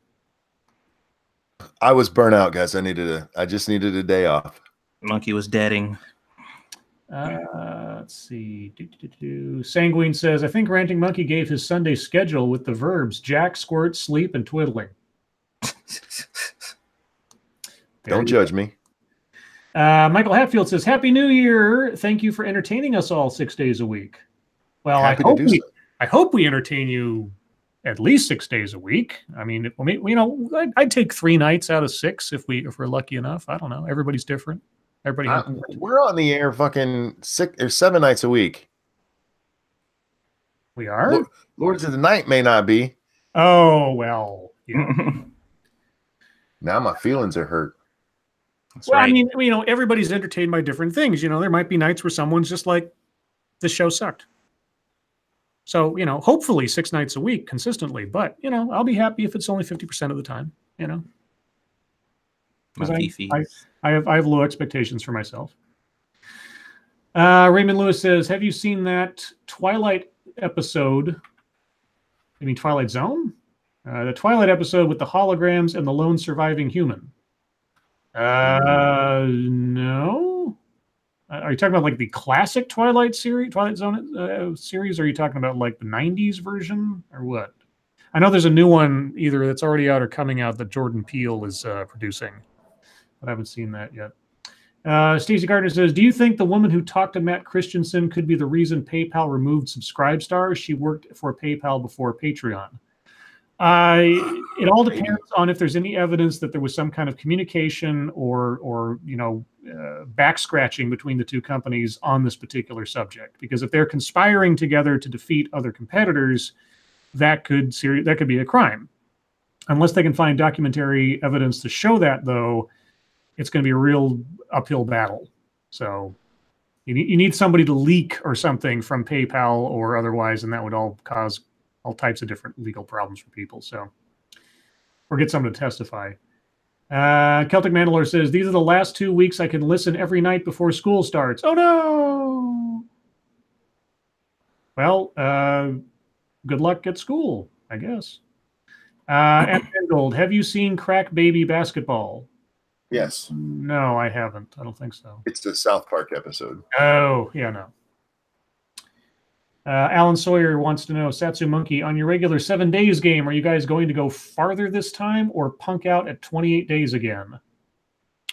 I was burnt out, guys. I just needed a day off. Monkey was deading. Let's see. Sanguine says, I think Ranting Monkey gave his Sunday schedule with the verbs jack, squirt, sleep, and twiddling. Don't judge me. Michael Hatfield says, Happy New Year. Thank you for entertaining us all 6 days a week. Well, I hope we entertain you at least 6 days a week. I mean, I'd take 3 nights out of 6 if we're lucky enough. I don't know. Everybody's different. We're on the air fucking 6 or 7 nights a week. We are? Lords of the Night may not be. Oh, well. Yeah. Now my feelings are hurt. That's well, right. I mean, everybody's entertained by different things. There might be nights where someone's just like, this show sucked. So, hopefully 6 nights a week consistently. But, I'll be happy if it's only 50% of the time, I have low expectations for myself. Raymond Lewis says, have you seen that Twilight episode? You mean Twilight Zone? The Twilight episode with the holograms and the lone surviving human. No. Are you talking about like the classic Twilight Zone series? Or are you talking about like the 90s version or what? I know there's a new one either that's already out or coming out that Jordan Peele is producing. But I haven't seen that yet. Stacey Gardner says, do you think the woman who talked to Matt Christensen could be the reason PayPal removed Subscribe Stars? She worked for PayPal before Patreon. It all depends on if there's any evidence that there was some kind of communication or back scratching between the two companies on this particular subject. Because if they're conspiring together to defeat other competitors, that could be a crime. Unless they can find documentary evidence to show that, though, it's going to be a real uphill battle. So you need somebody to leak or something from PayPal or otherwise, and that would all cause all types of different legal problems for people. So, or get someone to testify. Celtic Mandalore says, these are the last 2 weeks I can listen every night before school starts. Oh, no. Well, good luck at school, I guess. And Gold, have you seen Crack Baby Basketball? Yes. No, I haven't. I don't think so. It's the South Park episode. Oh, yeah, no. Alan Sawyer wants to know, Satsu Monkey, on your regular 7 days game, are you guys going to go farther this time or punk out at 28 days again?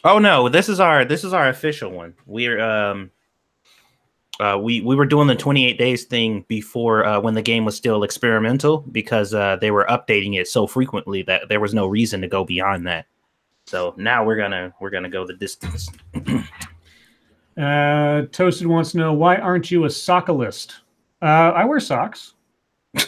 Oh no, this is our official one. We're we were doing the 28 days thing before when the game was still experimental because they were updating it so frequently that there was no reason to go beyond that. So now we're gonna go the distance. Toasted wants to know, why aren't you a sockalist? I wear socks. I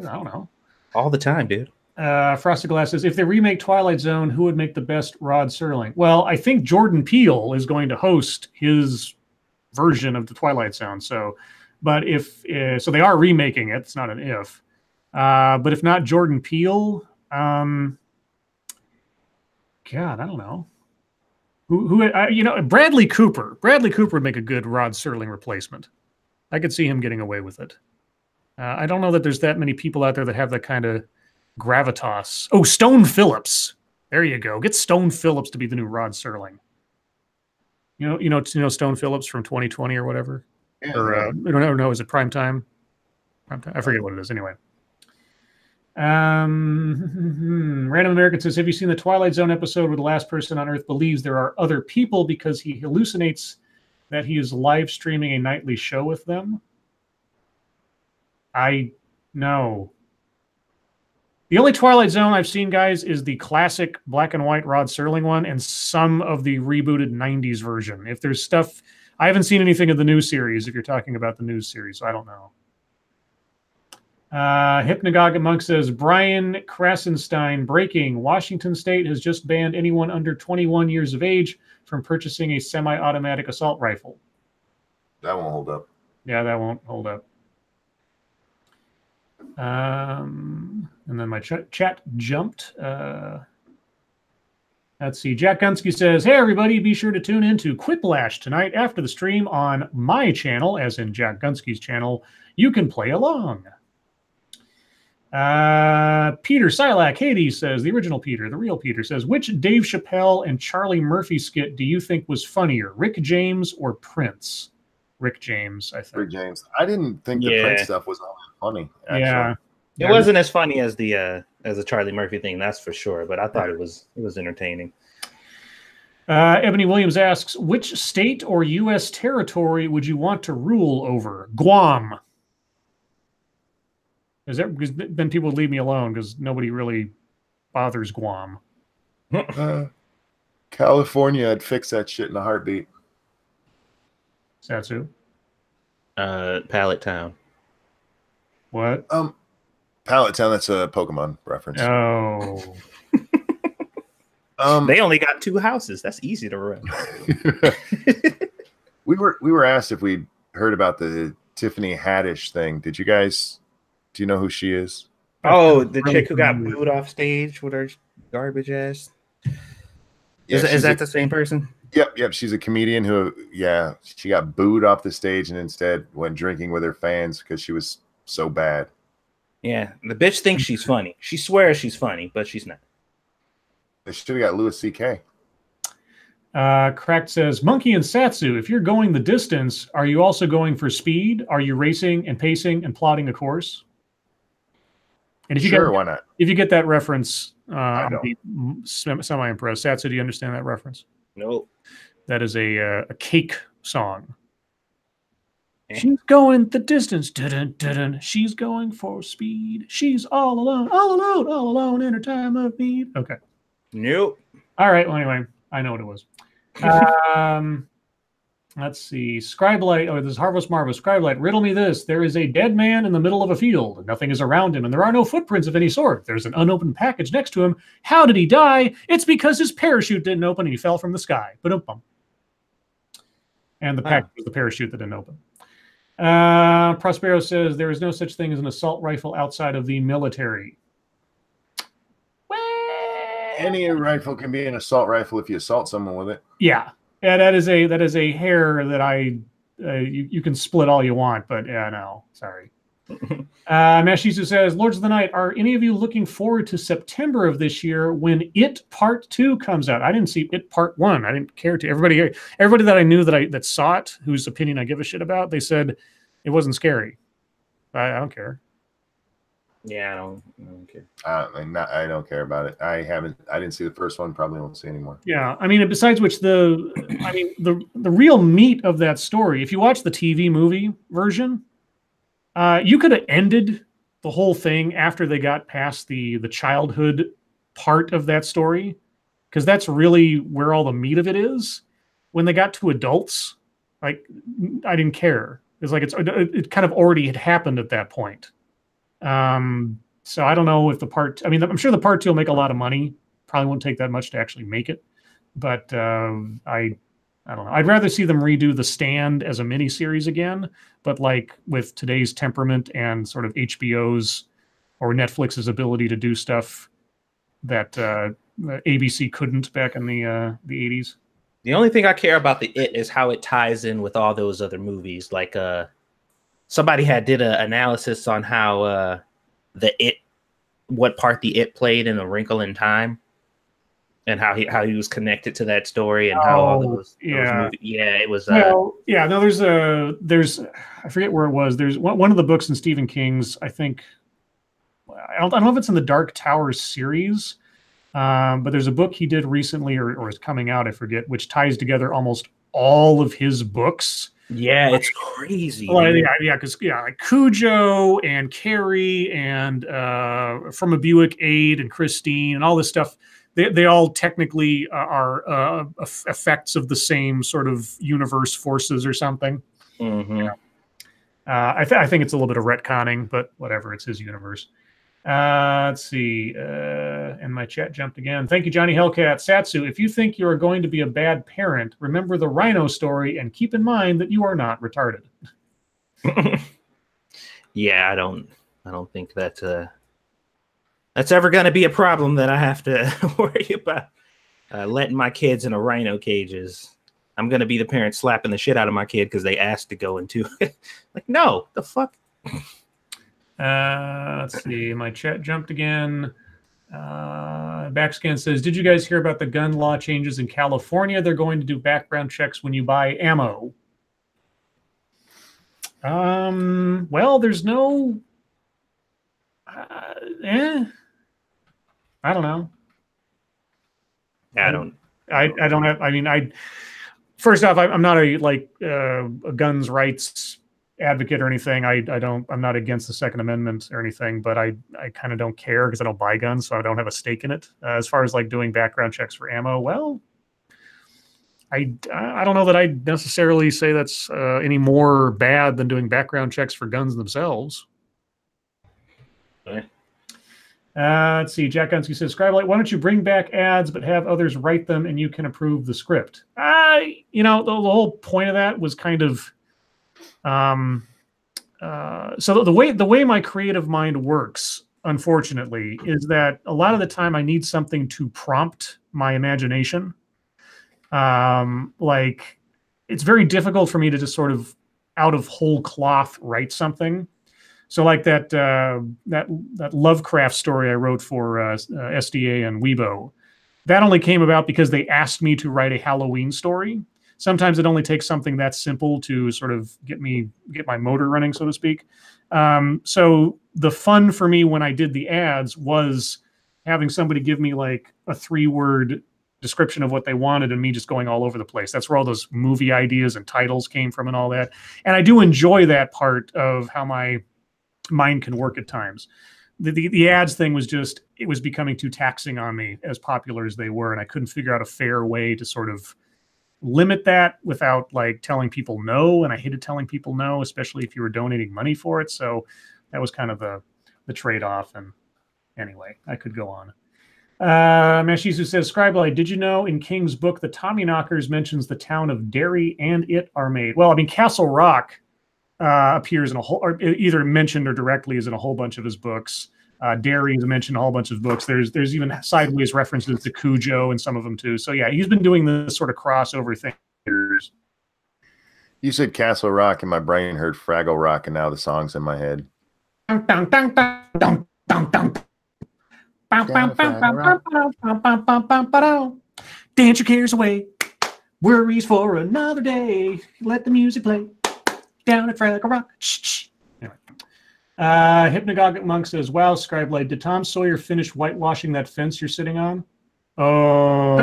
don't know. All the time, dude. Frosted Glass says, if they remake Twilight Zone, who would make the best Rod Serling? Well, I think Jordan Peele is going to host his version of the Twilight Zone. So, but so they are remaking it. It's not an if. But if not Jordan Peele, God, I don't know. Bradley Cooper. Bradley Cooper would make a good Rod Serling replacement. I could see him getting away with it. I don't know that there's that many people out there that have that kind of gravitas. Oh, Stone Phillips. There you go. Get Stone Phillips to be the new Rod Serling. You know Stone Phillips from 2020 or whatever? Yeah, or I don't know. Is it Primetime? I forget what it is. Anyway. Random American says, have you seen the Twilight Zone episode where the last person on Earth believes there are other people because he hallucinates that he is live streaming a nightly show with them? No. The only Twilight Zone I've seen, guys, is the classic black and white Rod Serling one and some of the rebooted 90s version. If there's stuff, I haven't seen anything of the new series, if you're talking about the new series, so I don't know. Hypnagogic Monk says, Brian Krasenstein, breaking. Washington State has just banned anyone under 21 years of age from purchasing a semi-automatic assault rifle. That won't hold up. Yeah, that won't hold up. And then my chat jumped. Let's see. Jack Gunsky says, hey, everybody, be sure to tune in to Quiplash tonight after the stream on my channel, as in Jack Gunsky's channel. You can play along. Peter Silak Hades says, the original Peter, the real Peter, says, which Dave Chappelle and Charlie Murphy skit do you think was funnier, Rick James or Prince? Rick James, I think. Rick James. I didn't think the Prince stuff was all that funny. Actually. Yeah. It wasn't as funny as the Charlie Murphy thing, that's for sure. But I thought it was entertaining. Ebony Williams asks, which state or U.S. territory would you want to rule over? Guam. Because then people would leave me alone because nobody really bothers Guam. California, I'd fix that shit in a heartbeat. Satsu. Pallet Town. What? Pallet Town, that's a Pokemon reference. Oh. They only got 2 houses. That's easy to run. We were asked if we'd heard about the Tiffany Haddish thing. Do you know who she is? Oh, the chick who got booed off stage with her garbage ass. Yeah, is that the same person? Yep. She's a comedian who, she got booed off the stage and instead went drinking with her fans because she was so bad. Yeah, the bitch thinks she's funny. She swears she's funny, but she's not. They should have got Louis C.K. Cracked says, Monkey and Satsu, if you're going the distance, are you also going for speed? Are you racing and pacing and plotting a course? And if you why not? If you get that reference, I'll be semi-impressed. Satsu, do you understand that reference? Nope. That is a Cake song. She's going the distance. Dun-dun, dun-dun. She's going for speed. She's all alone in her time of need. Okay. Nope. All right. Well, anyway, I know what it was. Let's see. Scribe Light. Oh, this is Harvest Marvel. Scribe Light. Riddle me this. There is a dead man in the middle of a field. Nothing is around him, and there are no footprints of any sort. There's an unopened package next to him. How did he die? It's because his parachute didn't open and he fell from the sky. Ba-dum-bum. And the package was the parachute that didn't open. Prospero says there is no such thing as an assault rifle outside of the military. Any rifle can be an assault rifle if you assault someone with it. Yeah, that is a hair that you can split all you want, but yeah, no, sorry. Mashizu says, Lords of the Night, are any of you looking forward to September of this year when It Part 2 comes out? I didn't see It Part 1. I didn't care to. Everybody that I knew that saw it, whose opinion I give a shit about, they said it wasn't scary. I don't care. Yeah, I don't care. I don't care about it. I didn't see the first one. Probably won't see anymore. Yeah, I mean, besides which the real meat of that story, if you watch the TV movie version, you could have ended the whole thing after they got past the childhood part of that story, because that's really where all the meat of it is. When they got to adults, like, I didn't care. It's like it kind of already had happened at that point. So I don't know if I'm sure the part 2 will make a lot of money. Probably won't take that much to actually make it, but I don't know. I'd rather see them redo The Stand as a miniseries again, but like with today's temperament and sort of HBO's or Netflix's ability to do stuff that ABC couldn't back in the 80s. The only thing I care about the It is how it ties in with all those other movies. Like somebody did an analysis on how what part the It played in A Wrinkle in Time. And how he was connected to that story and how all those movies, it was. There's I forget where it was. There's one of the books in Stephen King's. I think I don't know if it's in the Dark Tower series, but there's a book he did recently or is coming out. I forget, which ties together almost all of his books. Yeah, it's crazy. Well, because like Cujo and Carrie and From a Buick Aid and Christine and all this stuff. They all technically are effects of the same sort of universe forces or something. Mm-hmm. I think it's a little bit of retconning, but whatever. It's his universe. Let's see. And my chat jumped again. Thank you, Johnny Hellcat. Satsu, if you think you are going to be a bad parent, remember the rhino story and keep in mind that you are not retarded. Yeah, I don't think that that's ever going to be a problem that I have to worry about. Letting my kids in a rhino cages. I'm going to be the parent slapping the shit out of my kid because they asked to go into it. Like, no, the fuck. Let's see. My chat jumped again. Backscan says, did you guys hear about the gun law changes in California? They're going to do background checks when you buy ammo. Well, there's no... I don't know. I don't have... I mean, first off, I'm not a guns rights advocate or anything. I'm not against the Second Amendment or anything, but I kind of don't care because I don't buy guns, so I don't have a stake in it. As far as like doing background checks for ammo, well, I don't know that I'd necessarily say that's any more bad than doing background checks for guns themselves. Okay. Let's see. Jack Gunsky says, Scribe, why don't you bring back ads but have others write them and you can approve the script? The whole point of that was kind of so the way my creative mind works, unfortunately, is that a lot of the time I need something to prompt my imagination. Like it's very difficult for me to just sort of out of whole cloth write something. So like that Lovecraft story I wrote for SDA and Weibo, that only came about because they asked me to write a Halloween story. Sometimes it only takes something that simple to sort of get my motor running, so to speak. So the fun for me when I did the ads was having somebody give me like a 3-word description of what they wanted and me just going all over the place. That's where all those movie ideas and titles came from and all that. And I do enjoy that part of how my mind can work at times. The ads thing was just, it was becoming too taxing on me as popular as they were. And I couldn't figure out a fair way to sort of limit that without like telling people no. And I hated telling people no, especially if you were donating money for it. So that was kind of the trade-off. And anyway, I could go on. Mashizu says, Scribe, did you know in King's book, the Tommyknockers mentions the town of Derry and it are made? Well, I mean, Castle Rock appears in a whole, or either mentioned or directly is in a whole bunch of his books. Derry is mentioned in a whole bunch of books. There's even sideways references to Cujo in some of them too. So yeah, he's been doing this sort of crossover thing. You said Castle Rock and my brain heard Fraggle Rock and now the song's in my head. Dance your cares away. Worries for another day. Let the music play. Down at Fraggle Rock. Shh. Anyway. Hypnagogic Monk says, wow, Scribe, did Tom Sawyer finish whitewashing that fence you're sitting on? Oh.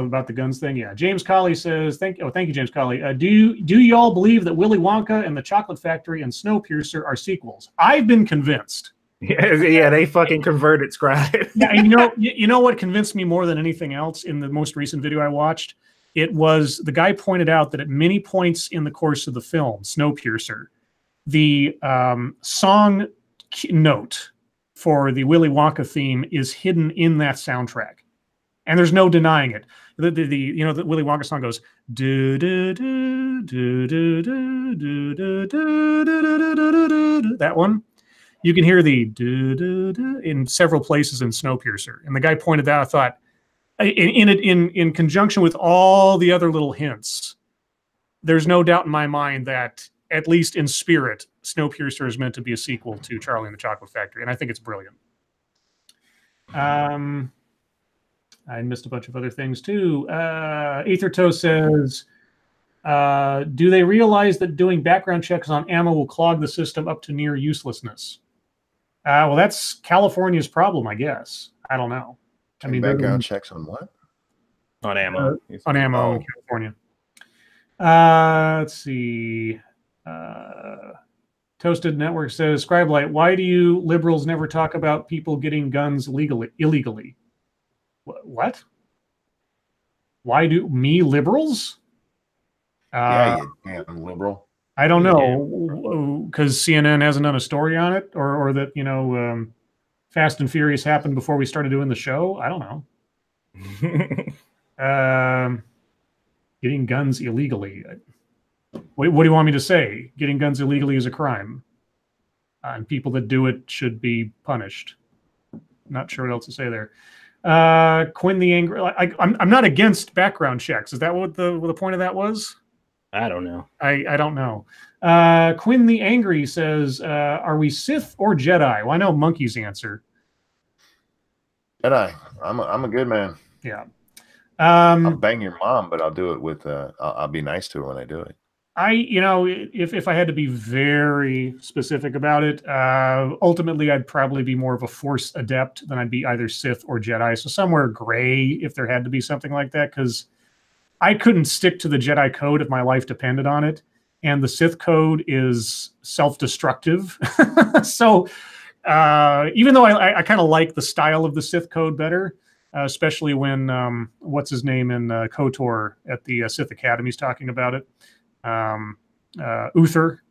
About the guns thing? Yeah. James Colley says, thank you, James Colley. Do you all believe that Willy Wonka and the Chocolate Factory and Snowpiercer are sequels? I've been convinced. Yeah, they fucking converted Scribe. Yeah, and you know what convinced me more than anything else in the most recent video I watched? It was the guy pointed out that at many points in the course of the film, Snowpiercer, the song note for the Willy Wonka theme is hidden in that soundtrack, and there's no denying it. The Willy Wonka song goes do do do do do do do do do do. That one. You can hear the do do do in several places in Snowpiercer, and the guy pointed that out. I thought, in conjunction with all the other little hints, there's no doubt in my mind that at least in spirit, Snowpiercer is meant to be a sequel to Charlie and the Chocolate Factory, and I think it's brilliant. I missed a bunch of other things too. Aetherto says, do they realize that doing background checks on ammo will clog the system up to near uselessness? Well, that's California's problem, I guess. I don't know. I mean, background checks on what? On ammo. On ammo in California. Let's see. Toasted Network says, Scribe, why do you liberals never talk about people getting guns illegally? What? Why do me liberals? Yeah, you damn liberal. I don't know, because CNN hasn't done a story on it, or that, you know, Fast and Furious happened before we started doing the show. I don't know. Getting guns illegally. What do you want me to say? Getting guns illegally is a crime, and people that do it should be punished. Not sure what else to say there. Quinn the Angry. I'm not against background checks. Is that what the point of that was? I don't know. I don't know. Quinn the Angry says, "Are we Sith or Jedi?" Well, I know Monkey's answer. Jedi. I'm a good man. Yeah. I'll bang your mom, but I'll do it with. I'll be nice to her when I do it. You know, if I had to be very specific about it, ultimately I'd probably be more of a Force adept than I'd be either Sith or Jedi. So somewhere gray, if there had to be something like that, because I couldn't stick to the Jedi code if my life depended on it, and the Sith code is self-destructive. So even though I kind of like the style of the Sith code better, especially when what's his name in KOTOR at the Sith Academy is talking about it. Uther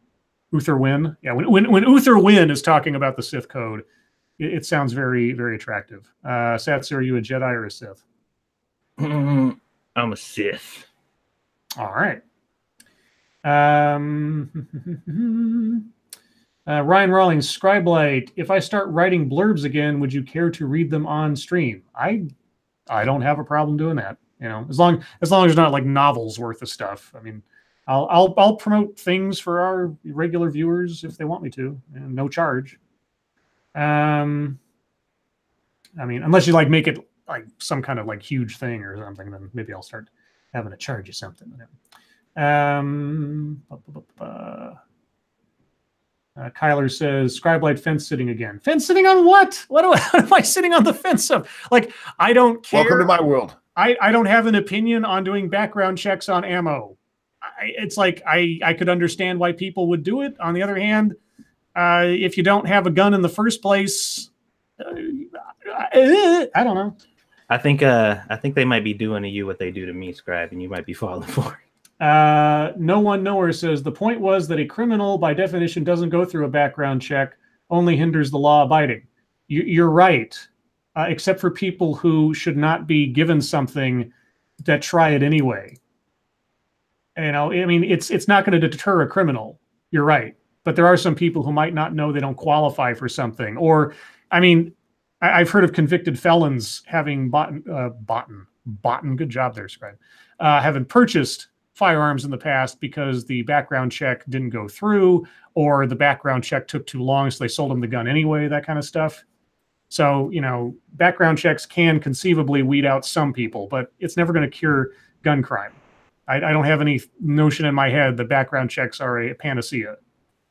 Wynn. Yeah, when Uther Wynn is talking about the Sith code, it sounds very, very attractive. Satsu, are you a Jedi or a Sith? I'm a Sith. All right. Ryan Rawlings, Scribe Light. If I start writing blurbs again, would you care to read them on stream? I don't have a problem doing that. You know, as long as there's not like novels worth of stuff. I mean, I'll promote things for our regular viewers if they want me to, and no charge. I mean, unless you like make it like some kind of like huge thing or something, then maybe I'll start having to charge you something. Kyler says, Scribe fence sitting again. Fence sitting on what? What am I sitting on the fence of? Like, I don't care. Welcome to my world. I don't have an opinion on doing background checks on ammo. It's like I could understand why people would do it. On the other hand, if you don't have a gun in the first place, I don't know. I think they might be doing to you what they do to me, Scribe, and you might be falling for it. No one nowhere says the point was that a criminal, by definition, doesn't go through a background check, only hinders the law abiding. You're right, except for people who should not be given something that try it anyway. You know, I mean, it's not going to deter a criminal. You're right, but there are some people who might not know they don't qualify for something. Or, I mean, I've heard of convicted felons having bought. Good job there, Scribe. Having purchased firearms in the past because the background check didn't go through, or the background check took too long, so they sold them the gun anyway, that kind of stuff. So, you know, background checks can conceivably weed out some people, but it's never going to cure gun crime. I don't have any notion in my head that background checks are a panacea.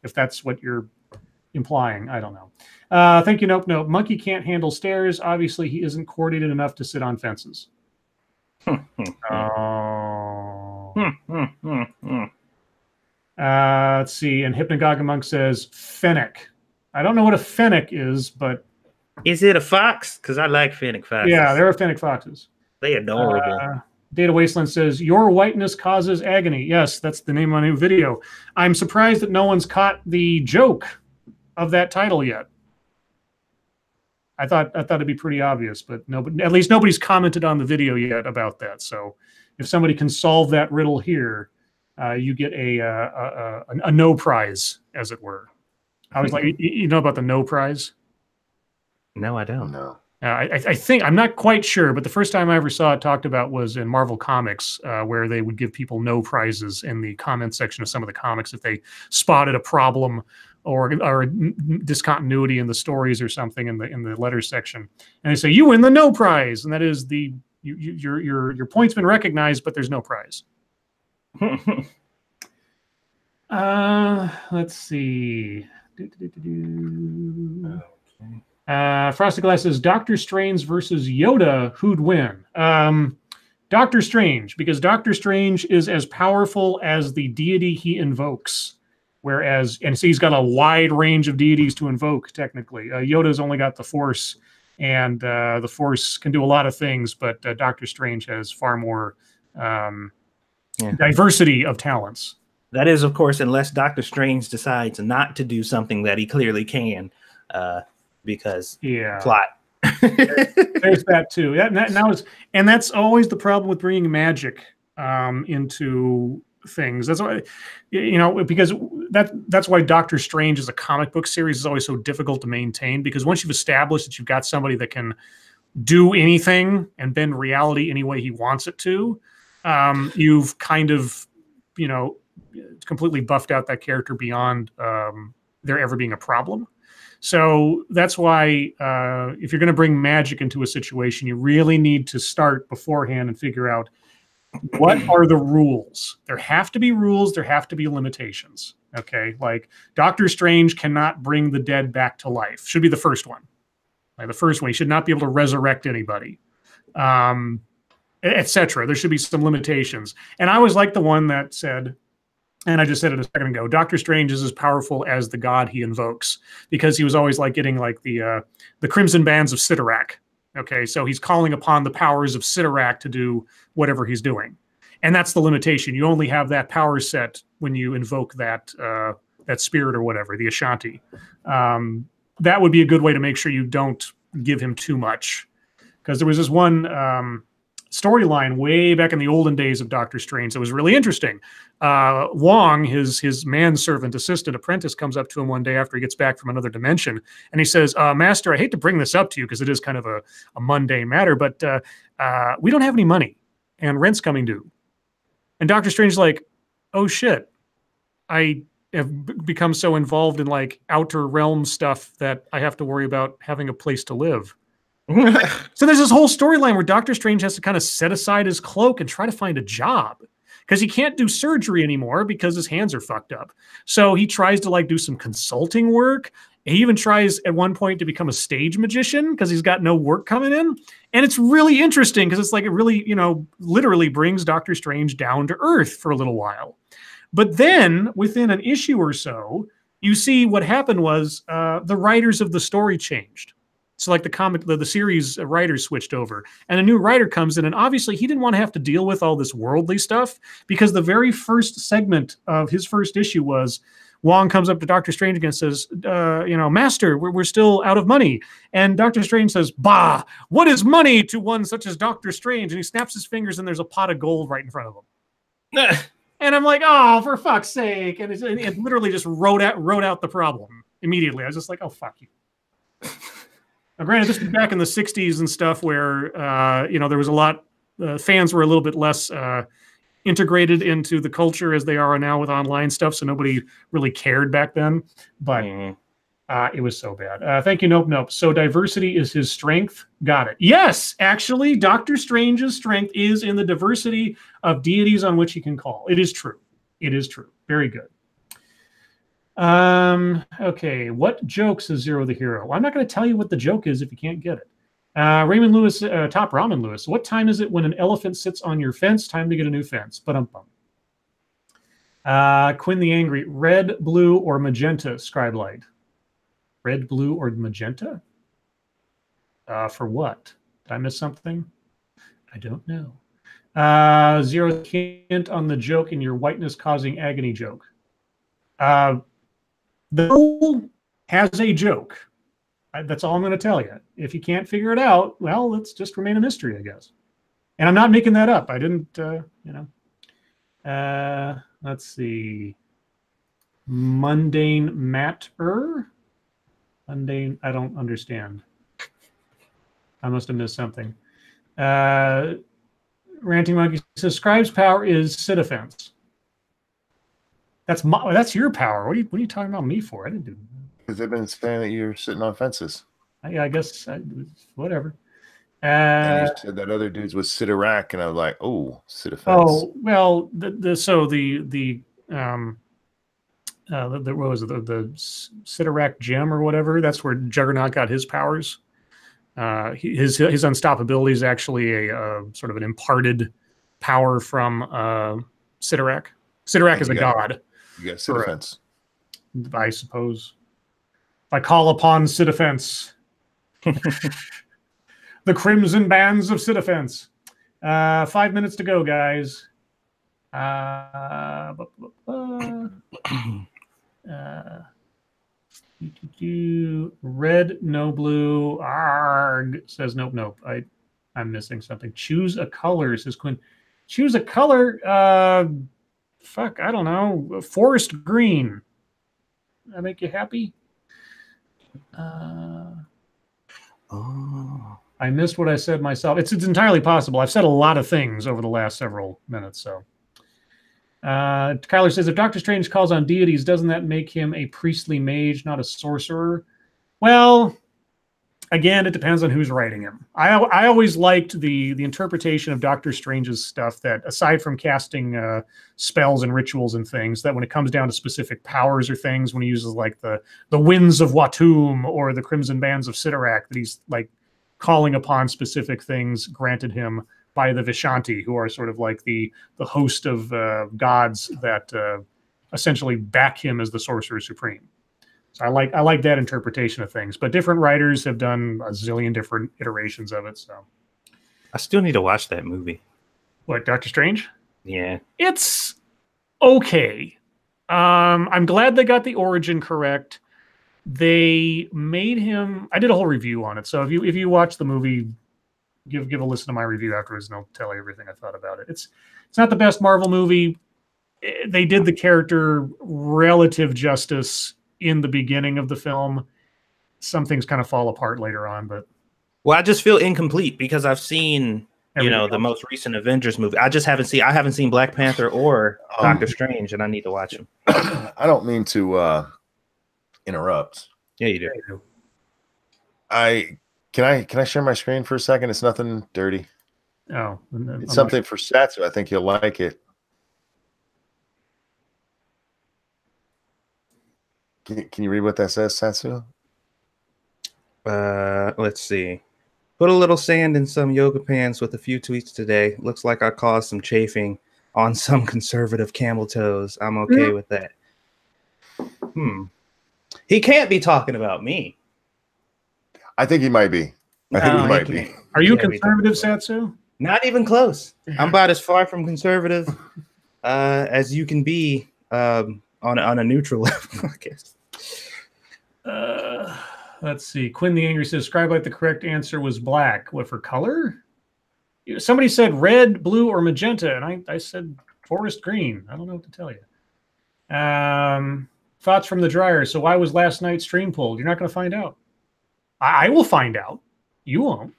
If that's what you're implying, I don't know. Thank you, Nope. Monkey can't handle stairs. Obviously, he isn't coordinated enough to sit on fences. Let's see. And Hypnagogic Monk says fennec. I don't know what a fennec is, but is it a fox? Because I like fennec foxes. Yeah, there are fennec foxes. They adorable. Data Wasteland says your whiteness causes agony. Yes, that's the name of my new video. I'm surprised that no one's caught the joke of that title yet. I thought it'd be pretty obvious, but nobody, at least nobody's commented on the video yet about that. So if somebody can solve that riddle here, you get a no prize, as it were. I was like, you know about the no prize? No, I don't. No. I think, I'm not quite sure, but the first time I ever saw it talked about was in Marvel Comics, where they would give people no prizes in the comment section of some of the comics if they spotted a problem or a discontinuity in the stories or something in the letters section, and they say you win the no prize, and that is your point's been recognized, but there's no prize. Let's see. Okay. Frosted Glass says Doctor Strange versus Yoda, who'd win? Doctor Strange, because Doctor Strange is as powerful as the deity he invokes. Whereas, and so he's got a wide range of deities to invoke, technically. Yoda's only got the Force, and the Force can do a lot of things, but Doctor Strange has far more diversity of talents. That is, of course, unless Doctor Strange decides not to do something that he clearly can, because plot. There's that too. And that's always the problem with bringing magic into things. That's why, because that's why Doctor Strange as a comic book series is always so difficult to maintain, because once you've established that you've got somebody that can do anything and bend reality any way he wants it to, you've kind of, completely buffed out that character beyond there ever being a problem. So that's why if you're going to bring magic into a situation, you really need to start beforehand and figure out what are the rules. There have to be rules. There have to be limitations. Okay, like Doctor Strange cannot bring the dead back to life. Should be the first one. Like the first one, he should not be able to resurrect anybody, etc. There should be some limitations. And I always like the one that said, and I just said it a second ago, Doctor Strange is as powerful as the god he invokes, because he was always like getting like the crimson bands of Sidorak. Okay, so he's calling upon the powers of Sidorak to do whatever he's doing, and that's the limitation. You only have that power set when you invoke that that spirit or whatever, the Ashanti. That would be a good way to make sure you don't give him too much, because there was this one storyline way back in the olden days of Doctor Strange that was really interesting. Wong, his manservant, assistant, apprentice, comes up to him one day after he gets back from another dimension, and he says, Master, I hate to bring this up to you because it is kind of a mundane matter, but we don't have any money, and rent's coming due. And Doctor Strange's like, oh shit, I have become so involved in like outer realm stuff that I have to worry about having a place to live. So there's this whole storyline where Doctor Strange has to kind of set aside his cloak and try to find a job, because he can't do surgery anymore because his hands are fucked up. So he tries to like do some consulting work. He even tries at one point to become a stage magician because he's got no work coming in. And it's really interesting because it's like it really, literally brings Doctor Strange down to earth for a little while. But then within an issue or so, you see what happened was the writers of the story changed. So like the series writers switched over, and a new writer comes in, and obviously he didn't want to have to deal with all this worldly stuff, because the very first segment of his first issue was Wong comes up to Doctor Strange again and says, Master, we're still out of money. And Doctor Strange says, bah, what is money to one such as Doctor Strange? And he snaps his fingers and there's a pot of gold right in front of him. And I'm like, oh, for fuck's sake. And it literally just wrote out the problem immediately. I was just like, oh, fuck you. Now, granted, this was back in the 60s and stuff where, there was a lot, fans were a little bit less integrated into the culture as they are now with online stuff, so nobody really cared back then. But it was so bad. Thank you, Nope. So diversity is his strength. Got it. Yes, actually, Doctor Strange's strength is in the diversity of deities on which he can call. It is true. It is true. Very good. Okay, what jokes is Zero the hero? Well, I'm not going to tell you what the joke is if you can't get it. Raymond Lewis, Top Ramen Lewis. What time is it when an elephant sits on your fence? Time to get a new fence. Ba-dum-bum. Quinn the Angry. Red, blue, or magenta? Scribe Light. Red, blue, or magenta? For what? Did I miss something? I don't know. Zero hint on the joke in your whiteness causing agony joke. The rule has a joke. That's all I'm going to tell you. If you can't figure it out, well, let's just remain a mystery, I guess. And I'm not making that up. I didn't, let's see. Mundane matter? Mundane, I don't understand. I must have missed something. Ranting Monkey says, Scribe's power is sit offense. That's your power. What are you talking about me for? I didn't do that. Because they've been saying that you're sitting on fences. Yeah, I guess whatever. And you said that other dudes was Sidorak, and I was like, oh, sit a fence. Oh well, what was it, the Sidorak gem or whatever? That's where Juggernaut got his powers. His unstoppability is actually a sort of an imparted power from Sidorak. Sidorak is a god. You got sit a fence. I suppose. I call upon Sidofence. The crimson bands of Sidofence. 5 minutes to go, guys. Red, no blue. Arg says nope. I'm missing something. Choose a color, says Quinn. Choose a color. Fuck, I don't know. Forest green. That make you happy? I missed what I said myself. It's entirely possible. I've said a lot of things over the last several minutes. So, Kyler says, if Doctor Strange calls on deities, doesn't that make him a priestly mage, not a sorcerer? Well, again, it depends on who's writing him. I always liked the interpretation of Doctor Strange's stuff that, aside from casting spells and rituals and things, that when it comes down to specific powers or things, when he uses like the winds of Watum or the crimson bands of Sidorak, that he's like calling upon specific things granted him by the Vishanti, who are sort of like the host of gods that essentially back him as the Sorcerer Supreme. So I like that interpretation of things, but different writers have done a zillion different iterations of it. So I still need to watch that movie. What, Doctor Strange? Yeah, it's okay. I'm glad they got the origin correct. They made him. I did a whole review on it, so if you watch the movie, give a listen to my review afterwards, and I'll tell you everything I thought about it. It's not the best Marvel movie. They did the character relative justice in the beginning of the film. Some things kind of fall apart later on, but well, I just feel incomplete because I've seen the most recent Avengers movie. I haven't seen Black Panther or Doctor Strange, and I need to watch them. I don't mean to interrupt. Yeah, you do. Can I share my screen for a second? It's nothing dirty. Oh, it's something for Satsu. I think you'll like it. Can you read what that says, Satsu? Let's see. Put a little sand in some yoga pants with a few tweets today. Looks like I caused some chafing on some conservative camel toes. I'm okay with that. He can't be talking about me. I think he might be. I think he might be. Are you conservative, Satsu? Not even close. I'm about as far from conservative as you can be on a neutral level, I guess. Let's see. Quinn the Angry says, Scribe, like the correct answer was black. What, for color? Somebody said red, blue, or magenta, and I said forest green. I don't know what to tell you. Thoughts from the dryer. So why was last night's stream pulled? You're not going to find out. I will find out. You won't.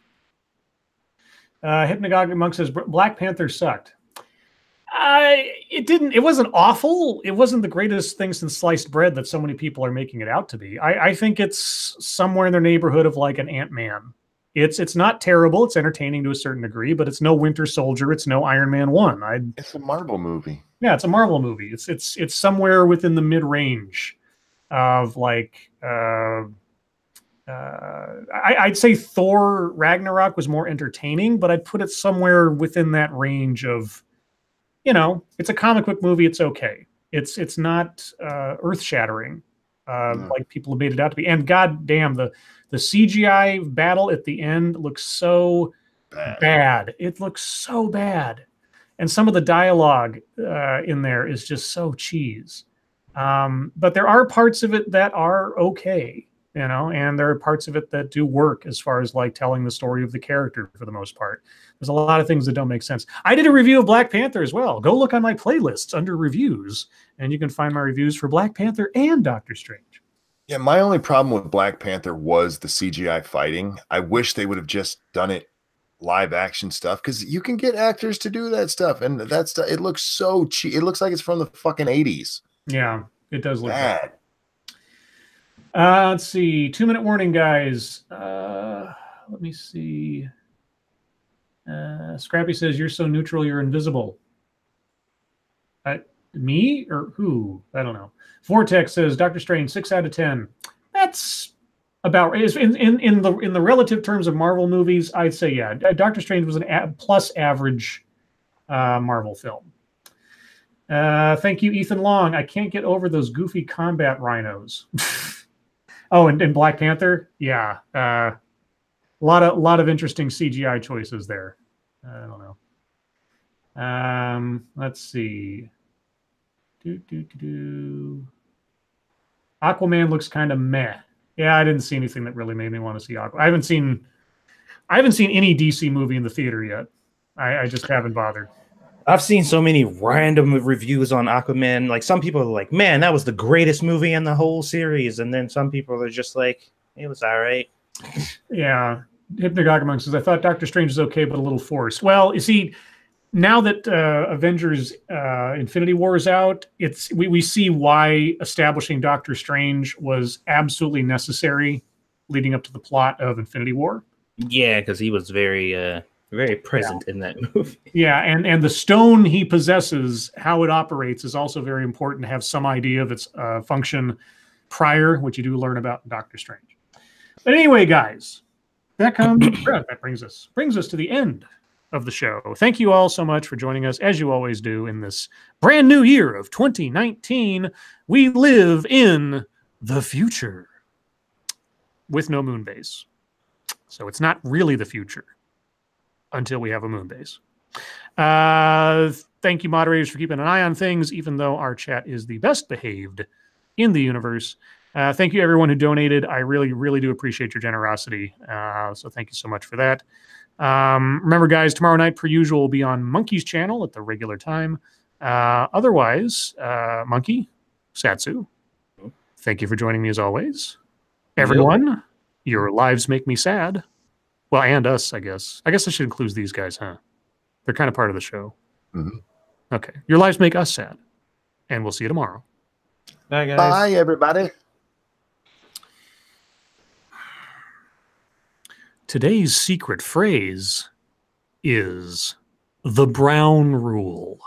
Hypnagogic Monk says Black Panther sucked. It wasn't awful. It wasn't the greatest thing since sliced bread that so many people are making it out to be. I think it's somewhere in the neighborhood of like an Ant-Man. It's not terrible. It's entertaining to a certain degree, but it's no Winter Soldier. It's no Iron Man 1. It's a Marvel movie. Yeah, it's a Marvel movie. It's somewhere within the mid-range of like I'd say Thor Ragnarok was more entertaining, but I'd put it somewhere within that range of, it's a comic book movie. It's okay. It's not earth-shattering like people have made it out to be. And goddamn, the CGI battle at the end looks so bad. It looks so bad. And some of the dialogue in there is just so cheese. But there are parts of it that are okay. And there are parts of it that do work as far as like telling the story of the character for the most part. There's a lot of things that don't make sense. I did a review of Black Panther as well. Go look on my playlists under reviews, and you can find my reviews for Black Panther and Doctor Strange. Yeah, my only problem with Black Panther was the CGI fighting. I wish they would have just done it live action stuff, because you can get actors to do that stuff, and it looks so cheap. It looks like it's from the fucking 80s. Yeah, it does look bad. Let's see. 2-minute warning, guys. Let me see. Scrappy says, you're so neutral, you're invisible. Me or who? I don't know. Vortex says, Doctor Strange, 6 out of 10. That's about in the relative terms of Marvel movies. I'd say, yeah, Doctor Strange was an plus average Marvel film. Thank you, Ethan Long. I can't get over those goofy combat rhinos. Oh, and Black Panther, yeah, a lot of interesting CGI choices there. I don't know. Let's see. Aquaman looks kind of meh. Yeah, I didn't see anything that really made me want to see Aquaman. I haven't seen any DC movie in the theater yet. I just haven't bothered. I've seen so many random reviews on Aquaman. Like some people are like, "Man, that was the greatest movie in the whole series," and then some people are just like, "It was all right." Yeah, Hypnic Aquaman says, "I thought Doctor Strange was okay, but a little forced." Well, you see, now that Avengers Infinity War is out, we see why establishing Doctor Strange was absolutely necessary leading up to the plot of Infinity War. Yeah, because he was very present in that movie. Yeah, and the stone he possesses, how it operates, is also very important to have some idea of its function prior, which you do learn about in Doctor Strange. But anyway, guys, that brings us to the end of the show. Thank you all so much for joining us, as you always do in this brand new year of 2019. We live in the future with no moon base. So it's not really the future until we have a moon base. Thank you, moderators, for keeping an eye on things, even though our chat is the best behaved in the universe. Thank you, everyone who donated. I really, really do appreciate your generosity. So thank you so much for that. Remember, guys, tomorrow night, per usual, will be on Monkey's channel at the regular time. Otherwise, Monkey, Satsu, thank you for joining me as always. Everyone, your lives make me sad. Well, and us, I guess. I guess I should include these guys, huh? They're kind of part of the show. Mm-hmm. Okay. Your lives make us sad. And we'll see you tomorrow. Bye, guys. Bye, everybody. Today's secret phrase is the Brown Rule.